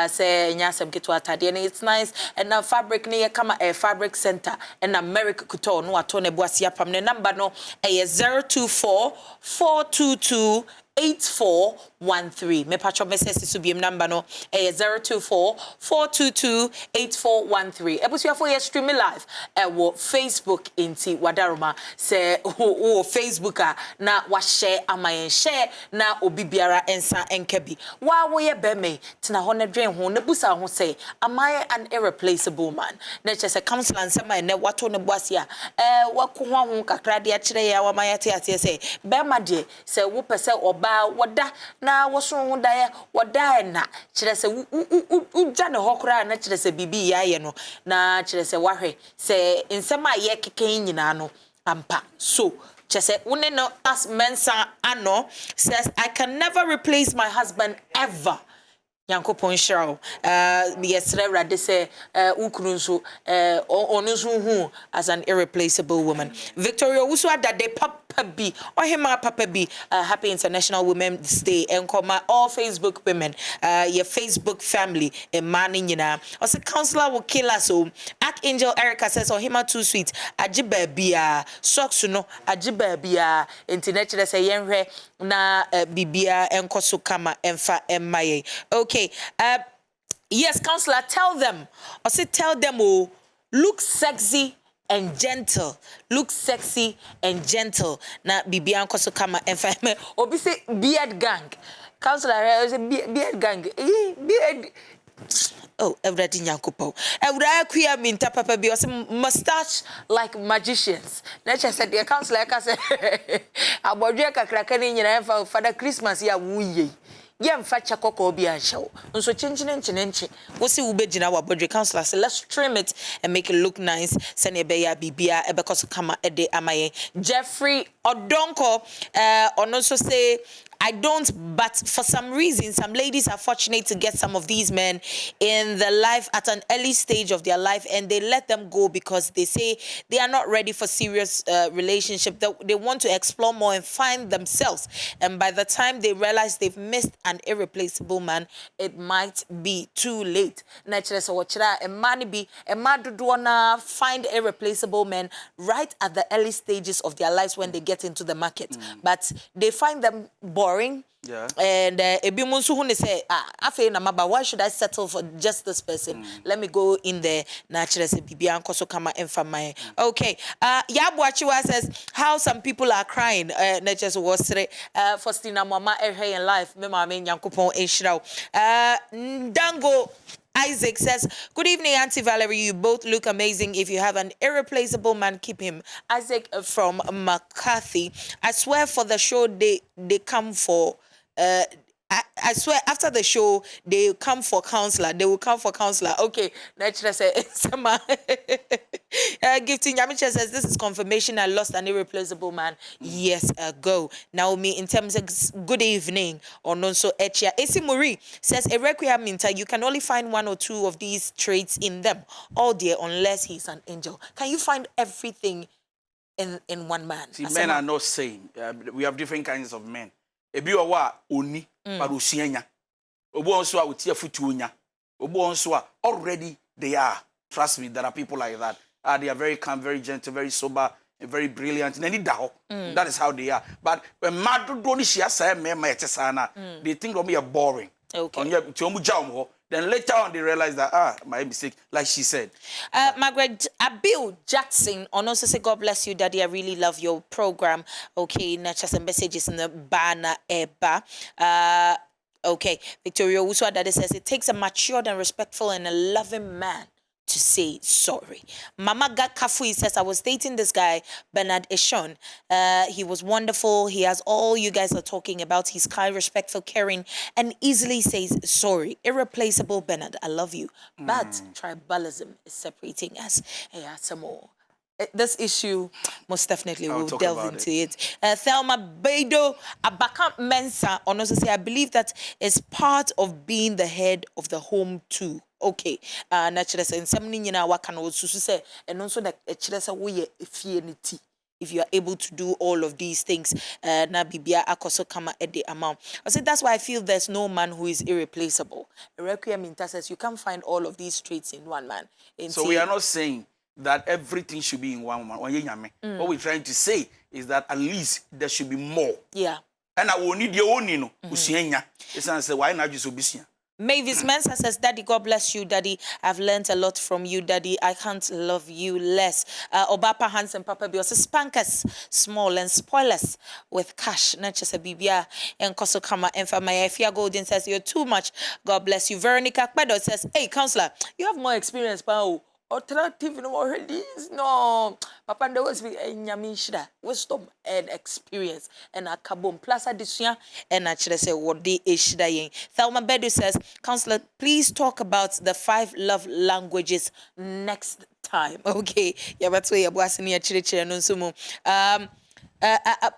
Say nyasem kitu atadi and it's nice. And now fabric ne kama fabric center and na Merrick Couture no atone buasia pam ne number no 024 422 8413. Me patcho message subim number no 024 422 8413. Ebusia for your streaming live wo Facebook inti wadaruma se wo Facebooka na wa share amayen share na obibiara ensa enkebi. Wa wo ye beme tina ho na dwen ho na busa ho say am I an irreplaceable man? Na chese counselor nsema ne wato ne boasia wa ko ho kakra de a kire ya wa mayate ate say bema de se wo pese oba wada na woso da ya wada na kire se uja ne hokra na kire se bibi ya ye no na kire se wahwe se nsema ye keken nyina no ampa so chese une no as mensa ano says I can never replace my husband ever. Yankopon Shao yesre rade se ukunu nso onu nso hu as an irreplaceable woman. Victoria Wusu adade papa bi ohema papa bi happy International Women's Day enkoma all Facebook women your Facebook family man nyina also counselor will kill us so Archangel Erica says ohema too sweet ajiba bia socks no ajiba bia internet chere say yenhwe na bibia enkoso kama emfa emmaye. Okay. Yes, counselor, tell them. I say tell them, oh, look sexy and gentle. Look sexy and gentle. Na bibian koso kama enfame. Obi say beard gang. Counselor, I say beard gang. Beard. Oh, everything yankupo. Every queer minta papa be mustache like magicians. Nature said the counselor I say abodwe kakra ni nyina for Father Christmas ya wuye. Yem facha koko obi anshaw. Nso chinchi. Wosi ubegina wa bodre counselor say let's trim it and make it look nice. Sene be ya bibia ebekoso kama ede amaye. Jeffrey Donkoh also say I don't, but for some reason, some ladies are fortunate to get some of these men in the life at an early stage of their life, and they let them go because they say they are not ready for serious relationship. They want to explore more and find themselves. And by the time they realize they've missed an irreplaceable man, it might be too late. Naturally, so what a man be a man do wanna find irreplaceable men right at the early stages of their lives when they get into the market, but they find them boring. Yeah. And ebimunsu hune say afe na maba, why should I settle for just this person? Let me go in there naturally say bibia ankoso kama emfama. Okay. Yabuachiwa says how some people are crying na just was Faustina mama ehwe in life me mama nyankopon enhiraw. Dango Isaac says, good evening, Auntie Valerie. You both look amazing. If you have an irreplaceable man, keep him. Isaac from McCarthy. I swear for the show they come for I swear, after the show, they come for counselor. They will come for counselor. Okay, let's say, Gifting Yamicha says, this is confirmation I lost an irreplaceable man years ago. Naomi, in terms of good evening, or non so Echia. Esi Muri says, a requiem minta, you can only find one or two of these traits in them all day unless he's an angel. Can you find everything in one man? See, men are not same. We have different kinds of men. Ebi owa oni but osianya. Obo onso a utia futuonya. Obo onso a already they are. Trust me, there are people like that. They are very calm, very gentle, very sober, very brilliant. That is how they are. But when mad don't say they think of me are boring. Okay. Then later on they realize that my mistake, like she said. Margaret Abil Jackson also say, God bless you, Daddy. I really love your program. Okay, not just some messages in the banner eba. Okay, Victoria Uswa Daddy says it takes a matured and respectful and a loving man to say sorry. Mama Kafui says, I was dating this guy, Bernard Eshon. He was wonderful. He has all you guys are talking about. He's kind, respectful, caring, and easily says sorry. Irreplaceable Bernard, I love you. But tribalism is separating us. Hey, some more. This issue, most definitely, we'll delve into it. Thelma Bedo Abaka Mensa also say, I believe that is part of being the head of the home too. Okay. Naturally, say something you know what can also say, and also that actually say we efficiency. If you are able to do all of these things, na bibia akoso kama ede amount. I said that's why I feel there's no man who is irreplaceable. Requiem says you can't find all of these traits in one man. So we are not saying that everything should be in one man. What we're trying to say is that at least there should be more. Yeah. And I will need your own, It's not say why not just obesity. Mavis Mensa says, Daddy, God bless you, Daddy. I've learned a lot from you, Daddy. I can't love you less. Obapa Hansen Papa Bios spankers, small and spoilers with cash. Not just a bibia and Kosokama and Famaya. Fia Golden says, you're too much. God bless you. Veronica Kwedo says, hey, counselor, you have more experience, Pao. Alternative no already no papa there was be nyamishira wisdom and experience and a kabom plus addition and actually say what they ishida yen. Thelma Bedu says, counselor, please talk about the 5 love languages next time. Okay, yeah, but we are bossing here chire no sumo.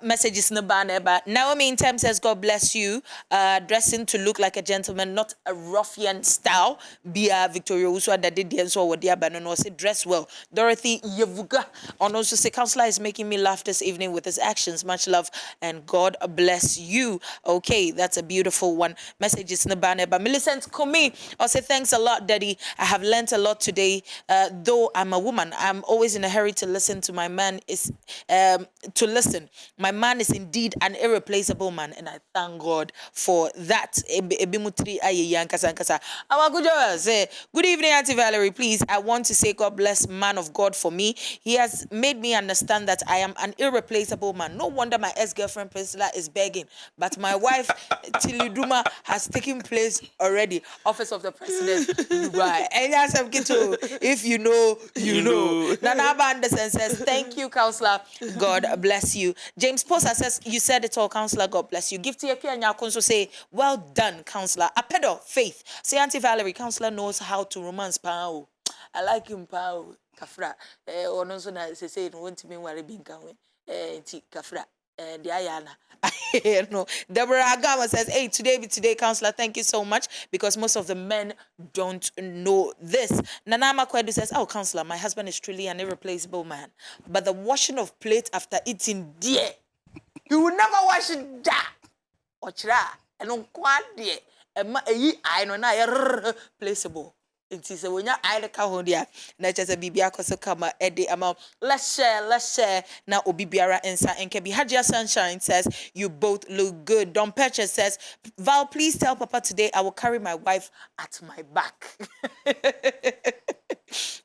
Messages in the banner, but Naomi in terms says, God bless you. Dressing to look like a gentleman, not a ruffian style. Bia Victoria Uswa that did the answer what dear Banano say dress well. Dorothy Yevuga on also say, counselor is making me laugh this evening with his actions. Much love and God bless you. Okay, that's a beautiful one. Messages in the banner, but Millicent Kumi also thanks a lot, Daddy. I have learnt a lot today. Though I'm a woman, I'm always in a hurry to listen to my man. To listen. My man is indeed an irreplaceable man, and I thank God for that. Good evening, Auntie Valerie. Please, I want to say God bless man of God for me. He has made me understand that I am an irreplaceable man. No wonder my ex-girlfriend Priscilla is begging, but my wife Tiliduma has taken place already. Office of the President, Dubai. And if you know, you know. Nana Anderson says, thank you, counselor. God bless you. James Posa says, you said it all, counselor. God bless you. Give to your and Yakonso say, well done, counselor. Apedo, faith. Say, Auntie Valerie, counselor knows how to romance Pao. I like him, Pao. Kafra. Or no, so say, it won't mean worry being going. Kafra. The Ayana. No. Deborah Agama says, hey, today, counselor, thank you so much, because most of the men don't know this. Nanama Kwedu says, oh, counselor, my husband is truly an irreplaceable man, but the washing of plate after eating, dear, he will never wash it da. Ochra, and on quad dear, and I know now irreplaceable. It is when you're either Kahondia, not just a Bibia Kosokama, Eddie amount. Let's share. Now, Obibiara Ensa and Kebi Hajia Sunshine says, you both look good. Don Purchase says, Val, please tell Papa today I will carry my wife at my back.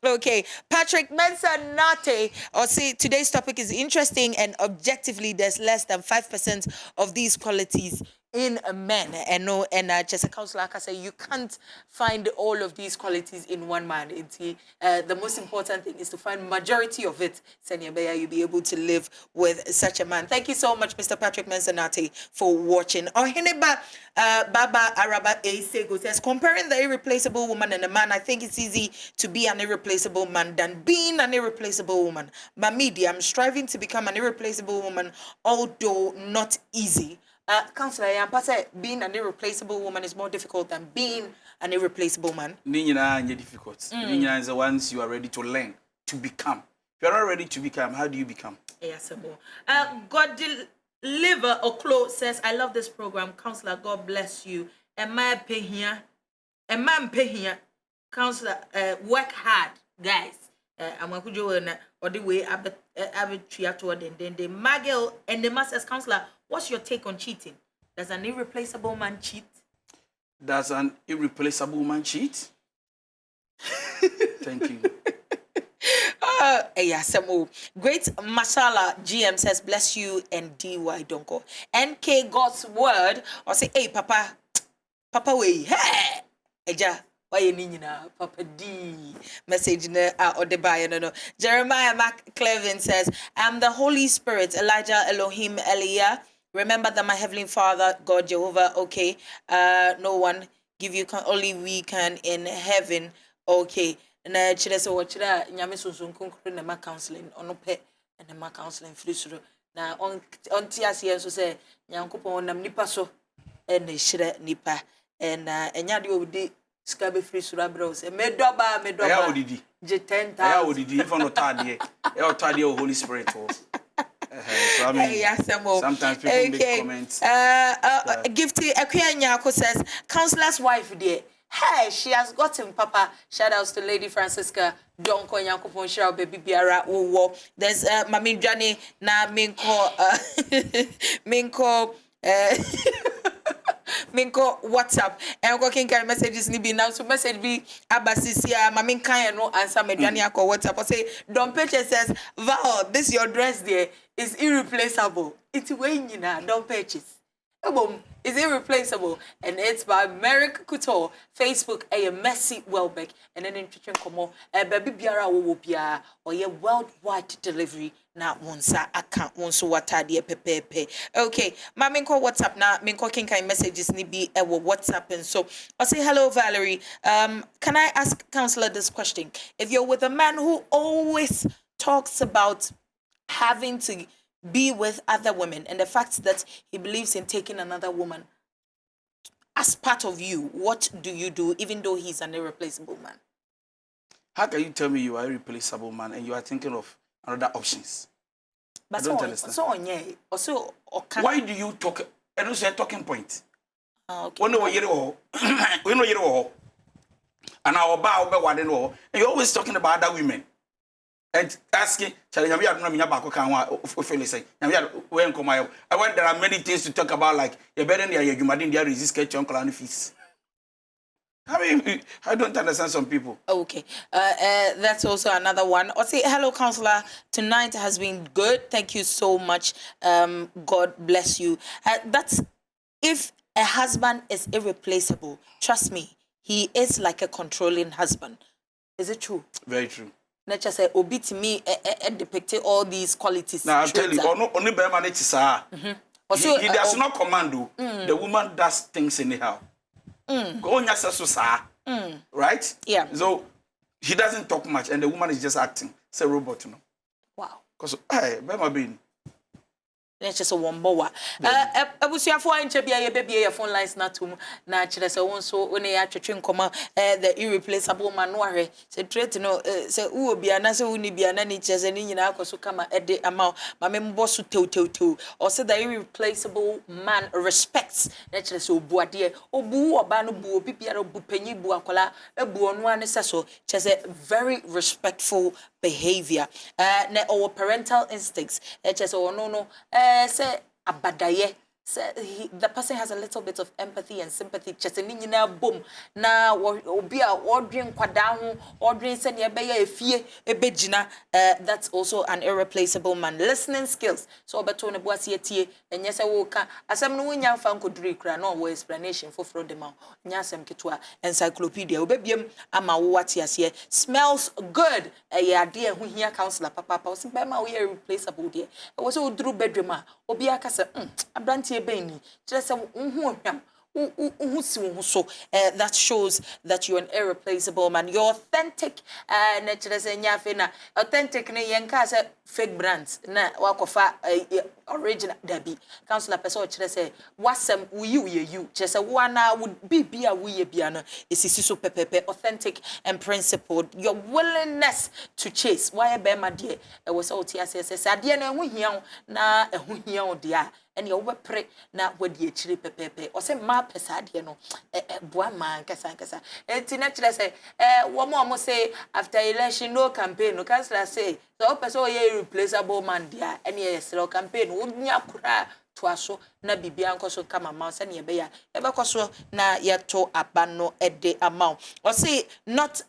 Okay, Patrick Mensah-Nate, or see, today's topic is interesting and objectively there's less than 5% of these qualities in men. And no, and just a counselor, like I say, you can't find all of these qualities in one man. The most important thing is to find majority of it. Senya Beya, you'll be able to live with such a man. Thank you so much, Mr. Patrick Mensonati, for watching. Oheneba Baba Araba Sego says, comparing the irreplaceable woman and a man, I think it's easy to be an irreplaceable man than being an irreplaceable woman. Mamidi, I'm striving to become an irreplaceable woman, although not easy. Counselor, being an irreplaceable woman is more difficult than being an irreplaceable man. Nina is difficult. Nina is the ones you are ready to learn, to become. If you're not ready to become, how do you become? Yes, God deliver Oklo says, I love this program. Counselor, God bless you. And my pay here. And man pay here. Counselor, work hard, guys. I'm going to do or the way I toward then the Magel and the Master's Counselor. What's your take on cheating? Does an irreplaceable man cheat? Does an irreplaceable man cheat? Thank you. Great Masala GM says, bless you and DY Donkoh. NK God's word, or say, hey, Papa, way, hey, Eja. Why Papa D message or the buyer no. Jeremiah McClevin says, I'm the Holy Spirit, Elijah Elohim Eliah. Remember that my heavenly Father, God Jehovah, okay. No one give you only we can in heaven, okay. Na chire so wachira nyame sunsun konkro na ma counseling ono pe na ma counseling free suro na on tiase enso se nyankopon nam nipa so na hire nipa na enya de obidi ska be free suro abro se medoba ya odidi je 10,000 ya odidi if on otade ya otade o Holy Spirit o so I mean, sometimes people make comments. Gifty Akuanyako says, counselor's wife dear. Hey, she has gotten Papa. Shout outs to Lady Francisca Donkoh Yankopon Shira Baby Biara Uwo. There's Mami Johnny na Minko WhatsApp. And go can carry messages ni be now. So message be abasisia Mami kan no answer me Johnny ako WhatsApp. I say Don Peche says, Val, this your dress there is irreplaceable. It's way you know, Don't purchase. Is irreplaceable, and it's by Merrick Couture, Facebook, a Messy Welbeck, and then in Chichen Como, a baby biara wopia, or ye worldwide delivery. Now, once I can't once what I dear pepe. Okay, my minko WhatsApp now, minko kinkai messages ni be a WhatsApp, and so I'll say hello, Valerie. Can I ask counselor this question? If you're with a man who always talks about having to be with other women and the fact that he believes in taking another woman as part of you, what do you do even though he's an irreplaceable man? How can you tell me you are a irreplaceable man and you are thinking of other options? But I don't understand. Why do you talk? I don't say talking point. Okay. When you and our bow, and you're always talking about other women. And asking, I want there are many things to talk about, like you better you might resist catch fees. I mean, I don't understand some people. Okay, that's also another one. I'll say hello, counselor. Tonight has been good. Thank you so much. God bless you. That's if a husband is irreplaceable. Trust me, he is like a controlling husband. Is it true? Very true. Nature say obi to me depicted all these qualities. Now I'll tell you, only bear manage he does not command. The woman does things anyhow. Go on your right? Yeah. So he doesn't talk much, and the woman is just acting. It's a robot, you know. Wow. Because hey, bear my being. Let's just one more. Abusuafo anche bia ye bebie your phone lines na tum na kire se won so one ya twetwe nkoma the irreplaceable man no ahwe se trait no se wo bia na se woni bia na ni kire se ni nyina akoso kama ede ama ma me mbo so tew or say the irreplaceable man respects na kire se obuade obu oba no bu obi bia bu panyi bu akola ebu onu ane se so kire se very respectful behavior na our parental instincts kire se ono no say abadaye the person has a little bit of empathy and sympathy. Just ni nyina boom na obi a ordwen kwada ho ordwen se ne ebeye efie ebegina. That's also an irreplaceable man. Listening skills. So obeto ne boase etie enye se wo ka asem no wonya fa nkoduri kra na wo explanation for dem a nya asem ketwa encyclopedia obebiem ama wo wate ase. Smells good. Eye ade ho hia counselor papa o se be ma wo irreplaceable de. Wo se oduru bedroom a obi aka se abrantie beni just say unhu hwam so that shows that you're an irreplaceable man. You're authentic authentic ne yenka say fake brands na wakofa original dabi counselor person chere say wasem you chere say wana would be a we bia no esisi so pepepe authentic and principled. Your willingness to chase why be ma de e was otia say ade na ehu hia na ehu hia dia and your pre na wadi chire pepepe o say ma pesa de no boa man kasa enti na chire say wo say after election no campaign no councillor say so person ye irreplaceable man dia and yes campaign wo nya kura to aso na bibia nkoso kama ma say ne be ya e be koso na ye to abano ede amount or say not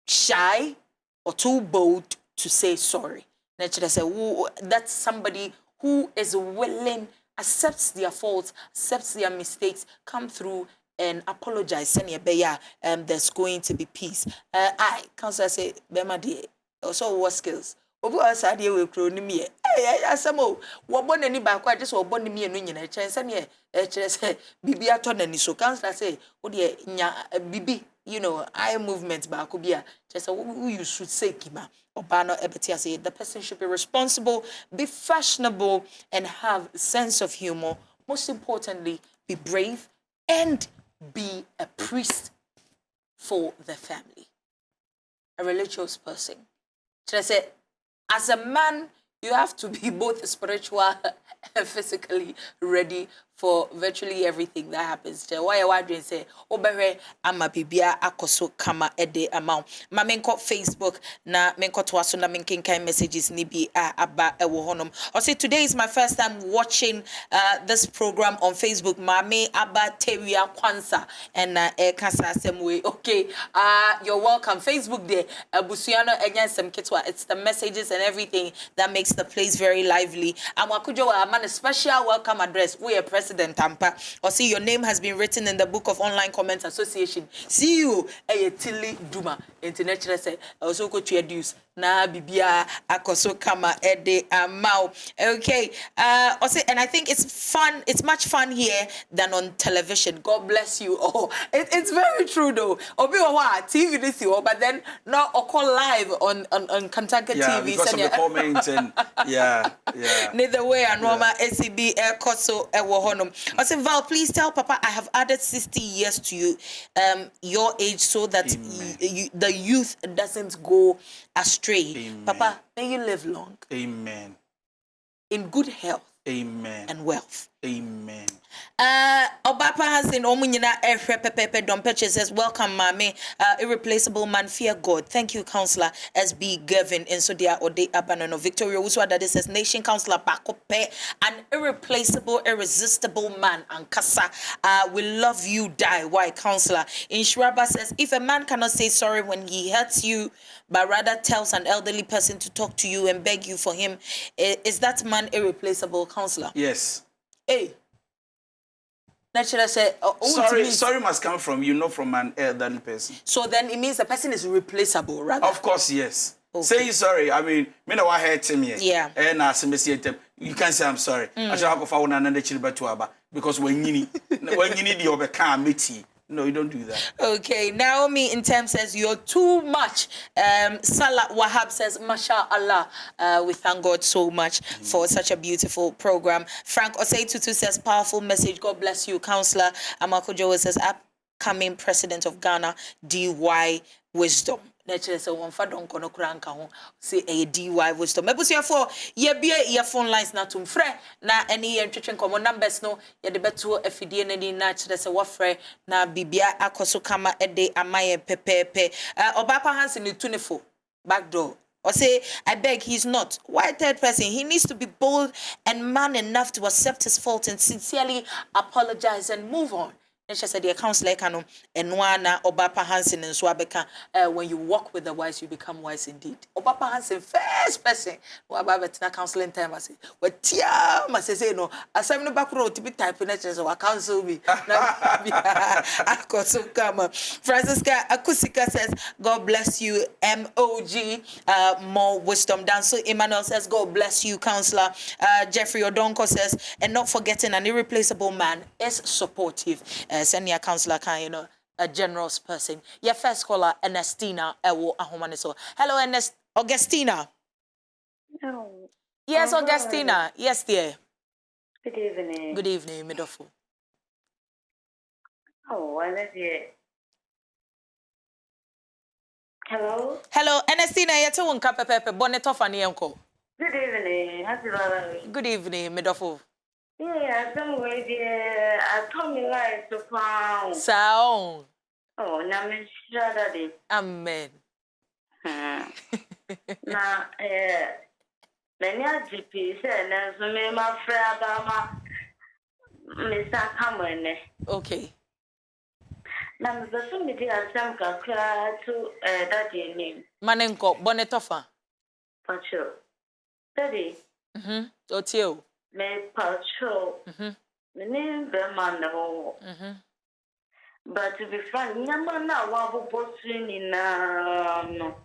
shy or too bold to say sorry. Na chire say that's somebody who is willing, accepts their faults, accepts their mistakes, come through and apologize. There's going to be peace. I counsel say, Bema de, also what skills. Obu asade we kro ni me. Asamo, wo bon ani ba kwa just wo bon ni me no nyina chen se me kire say bibi ato na ni so counsel say, wo de nya bibi, you know, eye movement ba ko bia. Just who you should say kima. The person should be responsible, be fashionable, and have a sense of humor. Most importantly, be brave and be a priest for the family. A religious person. Should I say, as a man, you have to be both spiritual and physically ready for virtually everything that happens. Why I would say, Obere ama bibia akoso kama ede amount. Ma menko Facebook na menko twaso na menkinkai messages ni bi aba ewo honom. I say today is my first time watching this program on Facebook. Mame aba teria kwansa and kasa semwe. Okay, you're welcome. Facebook there. Busiano again some kitwa. It's the messages and everything that makes the place very lively. And wakujo man a special welcome address. We are President Tampa. Or see your name has been written in the Book of Online Comments Association. See you Tilly Duma. Internet say also go to reduce na bibia akoso kama ede amau. Okay. And I think it's fun. It's much fun here than on television. God bless you. Oh, it's very true though. Obi wa TV this year, but then now call live on Kantaka TV. Because of the comments and yeah. Neither way, Anoma SCB Koso Ewohonum. I said, Val, please tell Papa I have added 60 years to you, your age, so that the youth doesn't go astray. Amen. Papa, may you live long. Amen. In good health. Amen. And wealth. Amen. Obapa has in Omunyina Pepe Dompeche says, welcome, Mame. Irreplaceable man, fear God. Thank you, Counselor SB Gavin in Sodia Ode Abanono. Victoria Uswa that says, Nation Counselor Bakope, an irreplaceable, irresistible man. And Kasa, will love you, die. Why, Counselor? In Shuraba says, if a man cannot say sorry when he hurts you, but rather tells an elderly person to talk to you and beg you for him, is that man irreplaceable, Counselor? Yes. Hey. Naturally say, sorry must come from you, not from an elderly person. So then it means the person is replaceable, rather? Of course, yes. Okay. Say sorry. I mean, me know what hurt him here. Yeah. And you can say I'm sorry. I shall go for one another children because when you need the other committee. No, you don't do that. Okay, Naomi in terms says you're too much. Salah Wahab says, Mashallah. We thank God so much for such a beautiful program. Frank Osei Tutu says, powerful message. God bless you, Counselor. Amako Joe says, upcoming President of Ghana, DY Wisdom. Naturally, so one for Donkoh no kranka ho say a DY wisdom. Mebusia for ye bia your phone lines na tum frɛ na any entwetwe common numbers no ye de beto afidie na ni na kyerɛ sɛ wafrɛ na bibia akoso kama ede amaye pepepe. Obapa Hansen ni tunifo back door or say, I beg, he's not. Why third person? He needs to be bold and man enough to accept his fault and sincerely apologize and move on. And she said, the counselor can and one Obapa Hansen and Swabeka. When you walk with the wise, you become wise indeed. Obapa Hansen, first person. Wababa counseling time. I say, what tia? I say, no, as I'm no back road to be typing it, so I counsel me. I got some come. Francisca Akusika says, God bless you, MOG. More wisdom. Danso Emmanuel says, God bless you, counselor. Jeffrey Donkoh says, and not forgetting an irreplaceable man is supportive. Send your counselor, a generous person. Your first caller, Ernestina Ewo Ahomaniso. Hello, Augustina. No. Yes, Augustina. Yes, dear. Good evening. Good evening, Midofo. Oh, I love you. Hello? Hello, Ernestina. Yete wonka pepe bonnet off and yanko. Good evening. Happy birthday. Good evening, Midofo. Yeah, some way there. I told me like to pound. Sound. Oh, now me sure that it. Amen. Now, many GP said, and so me my friend about Mr. Cameron. Okay. Now, the person me there some kakra to that name. Manenko bonnet offer. Pacho. Daddy. Otio. Me pacho. Me name be man no. But to be frank, nyama na wabo bossini na no.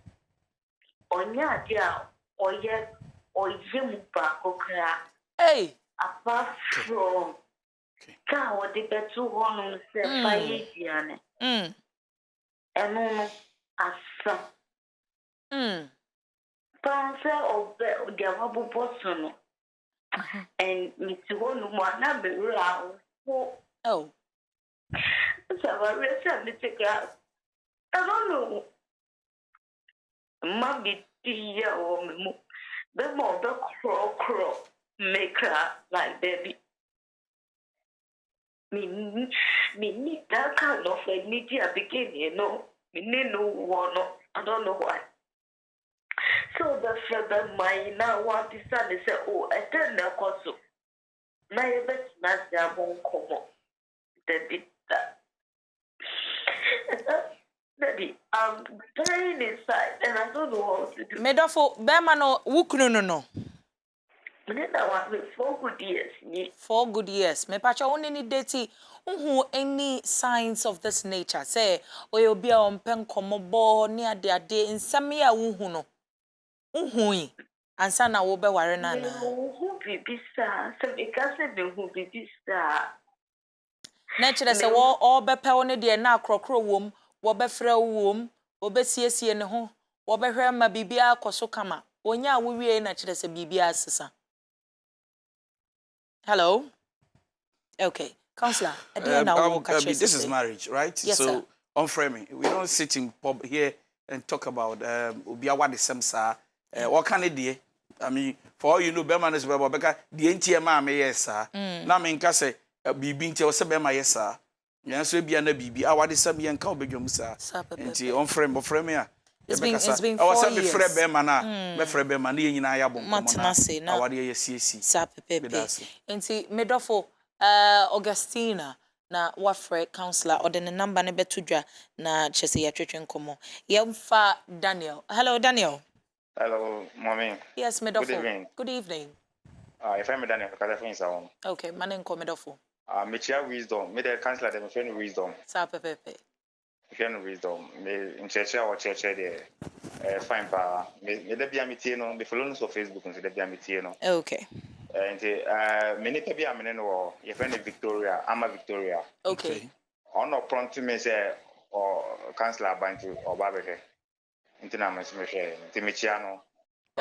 Onya dia oye mupa kokra. Hey. Apart from ka wodi betu honum se faye diane. Eno no asa. Panse obe dia wabo bossono. And me to honum na be ra. Oh. So I read me take out. I don't know. Mommy, dear, or me, the mother crow, make her like baby. Me need that kind of a media beginning, you know. Me need no one, I don't know why. So the father, my now what is son say, oh, I tell no coso. Now you bet not that won't come up. They did that. Baby, I'm dying inside and I don't know what to do. Medofo, Bermano, Wukunu no. Then I want me 4 good years. 4 good years. Me pacha only date who any signs of this nature. Say, you'll be on pen comobo near their day in some year no. Uhui. And sana will be warrenana. Who be bisa? So because who be bisa? Nature say, all be pony dear na crocro womb, wobe frɛ wom, wobe siesie ne ho, wobe hwɛ ma bibia akoso kama. Onya wo wie na kyerɛ sɛ bibia asesa. Hello? Okay. Counselor, this is marriage, right? Yes, so, sir. On framing, we don't sit in pub here and talk about Ubia what the same sir. What can it do? I mean, for all you know, Berman is well, because the NTMA may yes, sir. Now, I mean, Casse, Bibi, tell us about my sir. Yes, we be under BB. I want to send me and call big sir. And on frame of frame here. It's been 4 years. Fred Berman, me Fred Berman, in Ayabon. Matanase, now. What do you see? Sapepe. And see, Medofo, Augustina, na wafre counselor, or the number ne betudra, na chese ya church komo. Yemfa Daniel. Hello, Daniel. Hello, mommy. Yes, Medofo. Good evening. Good evening. If I'm Daniel, because I think so. Okay, manenko Medofo. Mechia wisdom. Me the counselor them friend wisdom. Sapepe. Friend wisdom. Me in church or church there. Fine pa. Me the bia metie no. Me follow us on Facebook and the bia metie no. Okay. Me ne pe bia me no. Your friend Victoria. I'm a Victoria. Okay. On no prompt me say or counselor bantu or babehe. Intina me me share. Ti mechia no.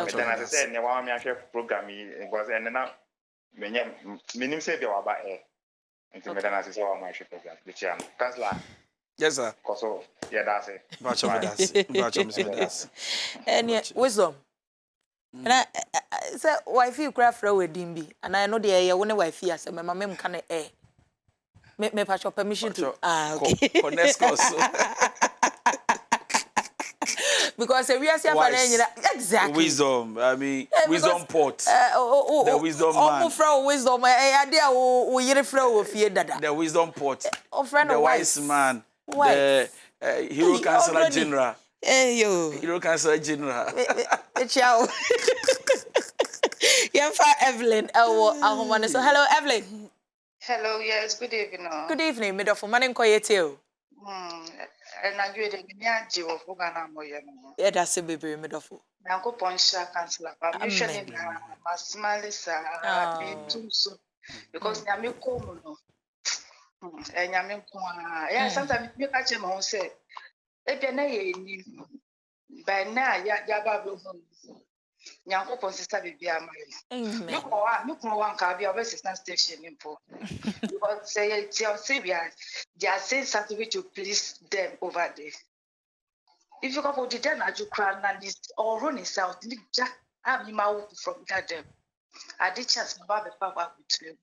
Me then as I said, ne wa me ahwe program because and na me nim say bia wa ba Into me then as I saw my ship program. The chair. Counselor. Yes, sir. Also, yeah, that's it. That's And yeah, wisdom. And I say, wife, you craft row with Dimby, and I know the air when a wife here, so my mum can air. Me patch your permission to. Okay. Because we are saying exactly. Wisdom. I mean, wisdom pot. The wisdom man. Wisdom. Idea we hear flow of dada. The wisdom pot. Friend the of wise man. Wise. The hero counselor general. Hey yo. Hero counselor general. Ciao. Evelyn. So hello, Evelyn. Hello, yes, good evening. Good evening, middle for man inquire. And I do it again, Joe, for Ghana. Yeah, that's a baby, middle for. Nanko Ponsha Councillor, but usually my smile is too so because Yami Komo. And Yami Kona. Yeah, sometimes you catch him on say, if you're not by now, Yabba. Nyanko Ponsista be a married. Look, one can be a resistance station in Poor. Because say, they are saying something which will please them over there. If you go for the den at your crown and it's all running south, Jack, I'm in my from that. I did chance my baby papa with you.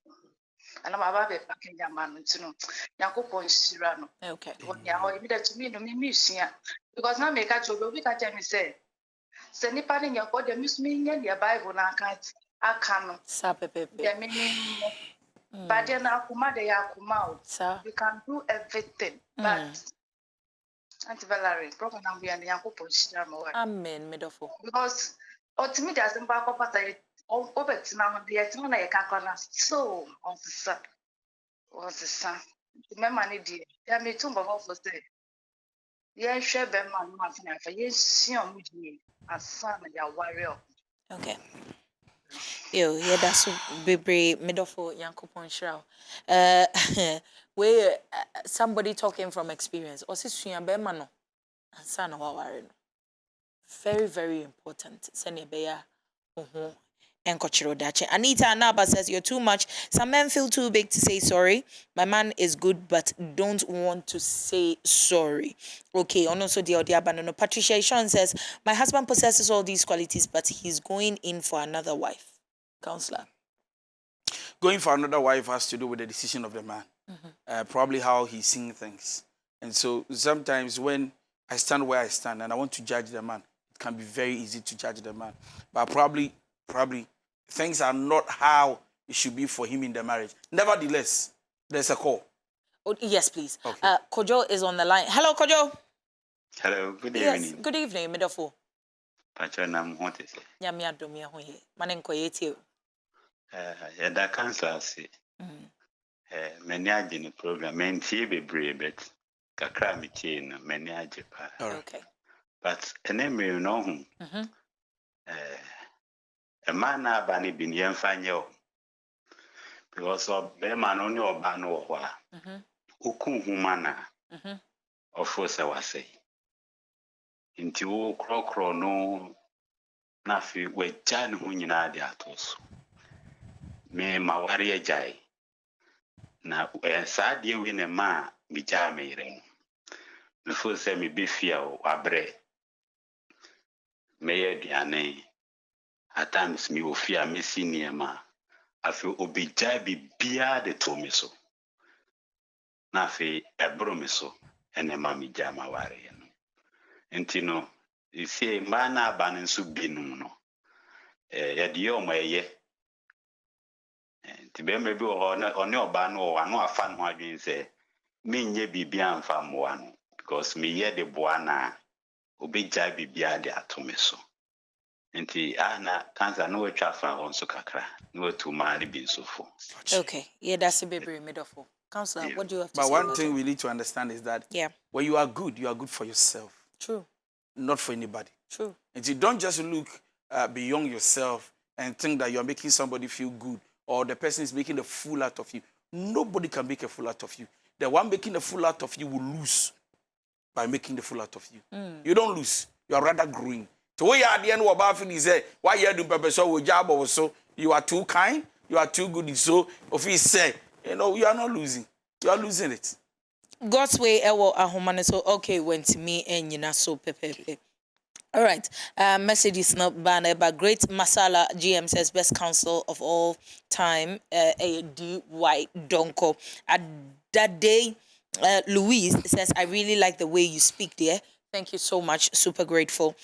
And I'm a baby packing your man to know. Nyanko Ponsirano. Okay. When you are immediate to me, no museum. Because now make a job, we can tell me say. Send it in your body, miss me in your Bible, and I can't. Sape. But then I come out, they are come out. You can do everything. But Auntie Valerie, program we and the young people. Amen, middle. Because ultimately, doesn't back up at it. Over to now, the eternal I can't so on the sun. Was the sun. Remember, dear, there may two of us say. Yes, sure, Ben, man, yes, you as son of your warrior. Okay. Yo, yeah, that's baby middle for Yankopon Shroud. Where somebody talking from experience. Or sister Bemano and son of our very, very important. Send bear. And Kochiro Dache. Anita Anaba says, you're too much. Some men feel too big to say sorry. My man is good, but don't want to say sorry. Okay, and also the Odiabanono. Patricia Ishon says, my husband possesses all these qualities, but he's going in for another wife. Counselor. Going for another wife has to do with the decision of the man. Probably how he's seeing things. And so sometimes when I stand where I stand and I want to judge the man, it can be very easy to judge the man. But probably things are not how it should be for him in the marriage. Nevertheless, there's a call. Oh, yes, please. Okay. Kojo is on the line. Hello, Kojo. Hello, good Yes, evening. good evening, Midofo. Patronam, what is it? Yamia Domia Hoye. Manenko Yeti. That cancer, many in the program, and TV brave, but Kakrami chain, many Okay. But an embryo no. A man have been young fanyo because of Beman on your bano, Uku humana, of course I was say. Into crocro no, nothing with Jan Hunina de Atos. Me, my warrior jai. Now, a sad year win a ma, be jammy. The first say me be fear or abre. May Diane. At times me will fear me senior ma. I feel obija be beer the tomiso. Nafe a bromiso and a mammy jama warrior. And you know, you say mana banin subino. A dio my ye. To be maybe on your ban or I know a fan what you say. Me ye be beyond fam one because me ye the buana obija be beer the atomiso. Nti ana cancer no trafa on so kakra no to marry be so for. Okay, yeah, that's a baby middle. Counselor, what do you have to say? But one thing we need to understand is that when you are good for yourself. True. Not for anybody. True. And you don't just look beyond yourself and think that you are making somebody feel good or the person is making a fool out of you. Nobody can make a fool out of you. The one making a fool out of you will lose by making the fool out of you. You don't lose. You are rather growing. So what you are the end of about is say why you are doing purpose so with job or so you are too kind, you are too good. So if he say, you know, you are not losing. You are losing it. God's way ewo ahomane so okay went to me and you so pepe. All right. Message is not banned, but Great Masala GM says best counsel of all time, A.D.Y. Donkoh. At that day, Louise says, I really like the way you speak there. Thank you so much. Super grateful.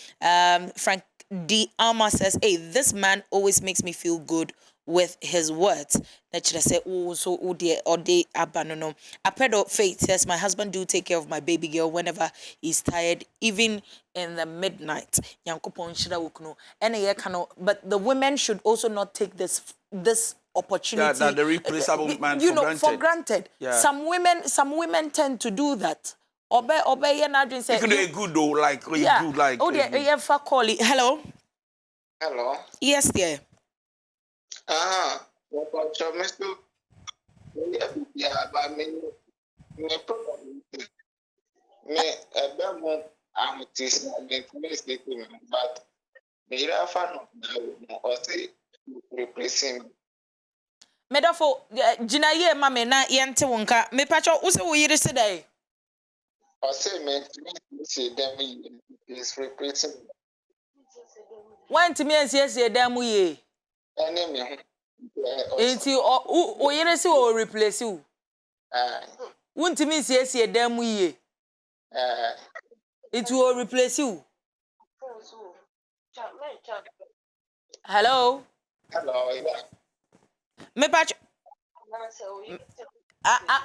Frank D. Alma says, hey, this man always makes me feel good with his words. That should I say, oh, so oh dear, or they abandon. Apedo Faith says, my husband do take care of my baby girl whenever he's tired, even in the midnight. Yankopon shida wukno. But the women should also not take this opportunity. That the replaceable man for granted. Yeah. Some women tend to do that. Obey and I say. You can do a good though, like Yeah. good, like. Oh dear, yeah, for calling. Hello. Hello. Yes, dear. What so Mr. Yeah, but me problem. Me a bemo I'm this but me a fan or say replacing. Medafo, Jinaye mame na yente wonka. Me pacho use wo yire today. Or say me see them is replacing. When to me yes dem ye. Enemy. Enti o yire si o replace you. Won to me yes dem ye. It will replace you. Hello. Hello, yeah. Me pacho.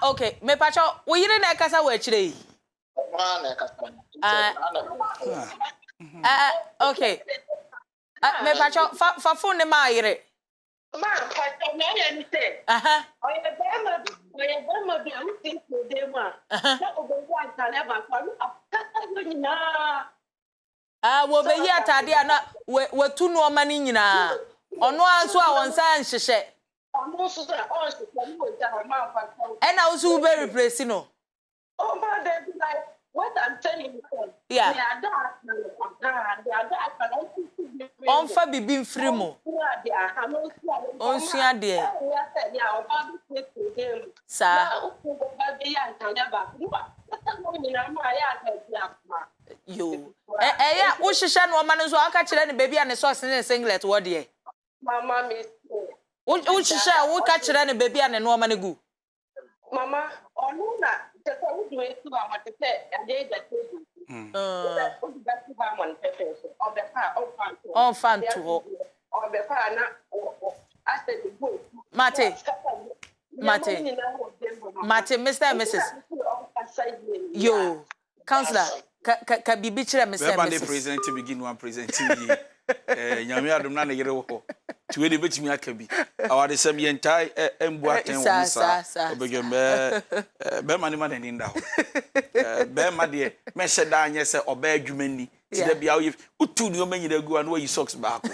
Okay. Me pacho wo yire na kasa wo chire. Okay. Me pacho fa phone ne ma yire. Ma, pacho na ya ni say. Oye bema bi am think so dem a. Na obo wa tale ba kwa mi akata yo nyina. Wo be yi atade ana we tu no ma ni nyina. Ono anso a won san hyehye. Ono so say o se ko mo ja ma pacho. E na wo su be replace no. Oh man, they be like, what I'm telling you. Yeah. They are that. On fa bibi mfiri mo. Onsua de. Sa. Yo. Yeah, wo hihye no ma no so aka kire ne baby ane so ne singlet wo de. Mama me. Wo hihye wo ka kire ne baby ane no ma ne gu. Mama, onuna the would do it to our day that On fan to ho. On the fan, I said, Mate, Mr. and Mrs. Yo, counselor, ka bibi chire Mr. and Mrs. Present to begin one presenting. Nyame adom na yere wo. Tuwe de betimi aka bi. Awade sem ye ntai embu aten wo sa. Obegem be mani ma ni nda ho. Be ma de me hyeda anye se oba adwumani. Ti da bia wo utu ni o manyira gu an wo yi socks baako.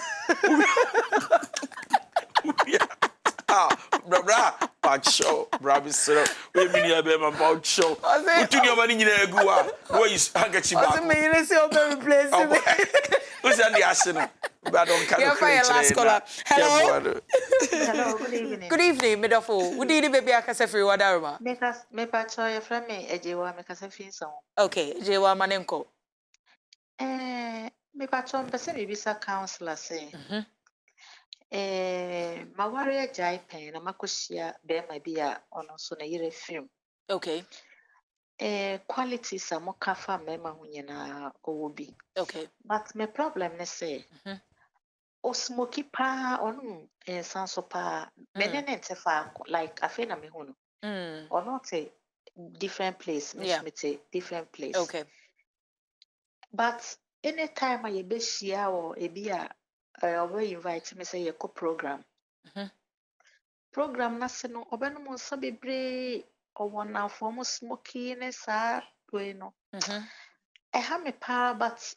Bra pacho brabisero we mini abe ma pacho utu ni o mani nyira gu a wo yi handkerchief baako. Me yire se oba replace me. Who's on the arsenal? But don't come last caller. Hello. Hello, good evening. Good evening, Medofo. Would you baby akase free wadaruma? Me pacho your friend me ejewa me kase fin so. Okay, ejewa manenko. Me pacho mpese me bisa counselor say. Ma warrior jai pen na makoshia be ma bia ono so na yire film. Okay. Qualities are more kafa mema hunyena owobi. Okay. But my problem ne say. O smoky pa onu sanso pa menene tefa like afena me hunu. Or not a different place, Yeah. different place. Okay. But anytime I be shia or ebia or invite me say a program. Program na se no obeno mo so bebre or one now for mo smoky ne sa no. I have me pa but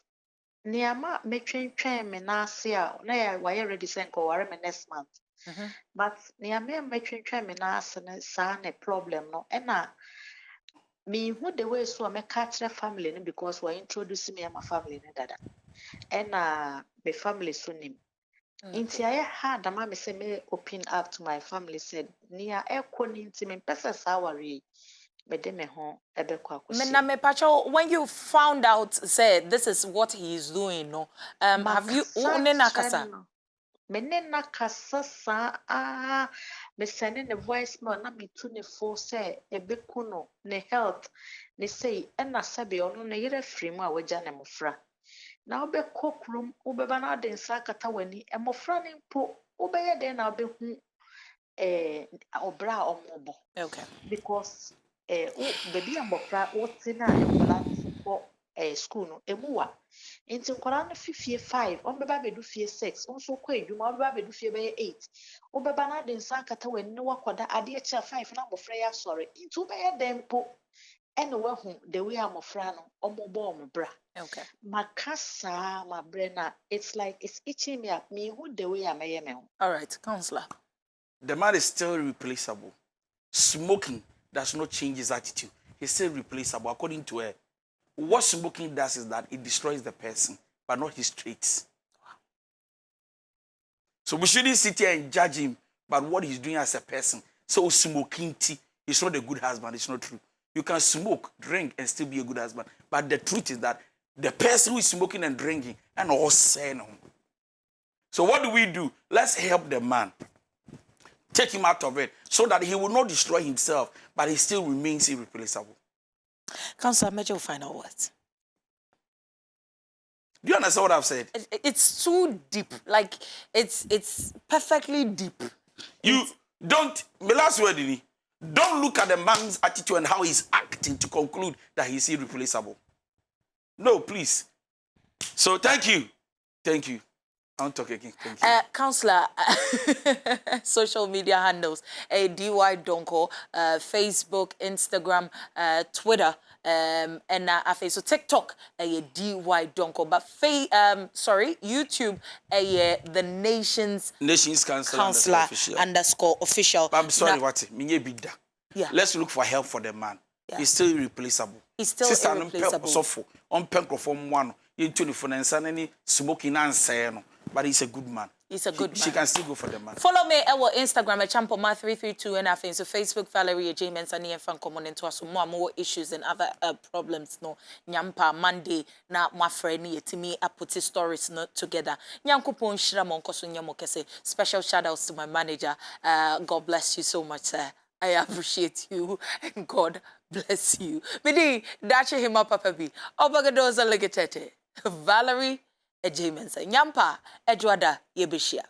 Niama me train me na se a na ya why ready send go worry me next month. But niama me train me na se ne sa ne problem no e na me who the way so me catch the family no because we introduce me my family ne dada. E na me family so nim. Inti I had the mama say me open up to my family said nia e ko ni inti me pesa sa worry. When you found out, say this is what he is doing, no? Have you Menena kasa sa me sending the voice mail na me to ne fo say ebeku no ne health ne say na sabe ono ne yere free mu a wagya ne mofra na obekɔ krom obeba na de nsa kata wani emofra ne mpo obeye den na obehu obra omobo Okay. because baby amofra wote na nkwala nso school no emuwa nti nkwala no fifie 5 ombeba bedu fie 6 nso kɔ edwuma ombeba bedu fie bɛyɛ 8 obeba na de nsa kata wani ne wakoda ade echa 5 na amofra ya sɔre nti obɛyɛ den mpo ɛna wahu the way amofra no omobo omobra. Okay. Makasa my brain it's like it's itching me up me who the way I may. All right, counselor. The man is still replaceable. Smoking does not change his attitude. He's still replaceable. According to her, what smoking does is that it destroys the person, but not his traits. So we shouldn't sit here and judge him, but what he's doing as a person. So smoking tea is not a good husband. It's not true. You can smoke, drink, and still be a good husband. But the truth is that the person who is smoking and drinking and all saying. So what do? Let's help the man. Take him out of it so that he will not destroy himself, but he still remains irreplaceable. Counselor, major final words. Do you understand what I've said? It's too deep. Like, it's perfectly deep. You don't, my last word, don't look at the man's attitude and how he's acting to conclude that he's irreplaceable. No, please. So thank you. Thank you. I won't talk again. Thank you. Counselor, social media handles, DY Donkoh, Facebook, Instagram, Twitter, and so TikTok, DY Donkoh. But YouTube, the Nations Counselor underscore official. But I'm sorry, yeah. Let's look for help for the man. Yeah. He's still irreplaceable. He's still irreplaceable. Smoking and but he's a good man. He's a good man. She can still go for the man. Follow me at Instagram at Champoma332 and I think so Facebook Valerie James and fan common into us more issues and other problems no Nyampa Monday na my friend to me I put his stories not together. Nyankopon shira monko so nyamokese. Special shout outs to my manager. God bless you so much, sir. I appreciate you and God bless you. Bidi dache hima papa bi. Obagadoza legetete. Valerie James Nyampa Edwada Yebishia.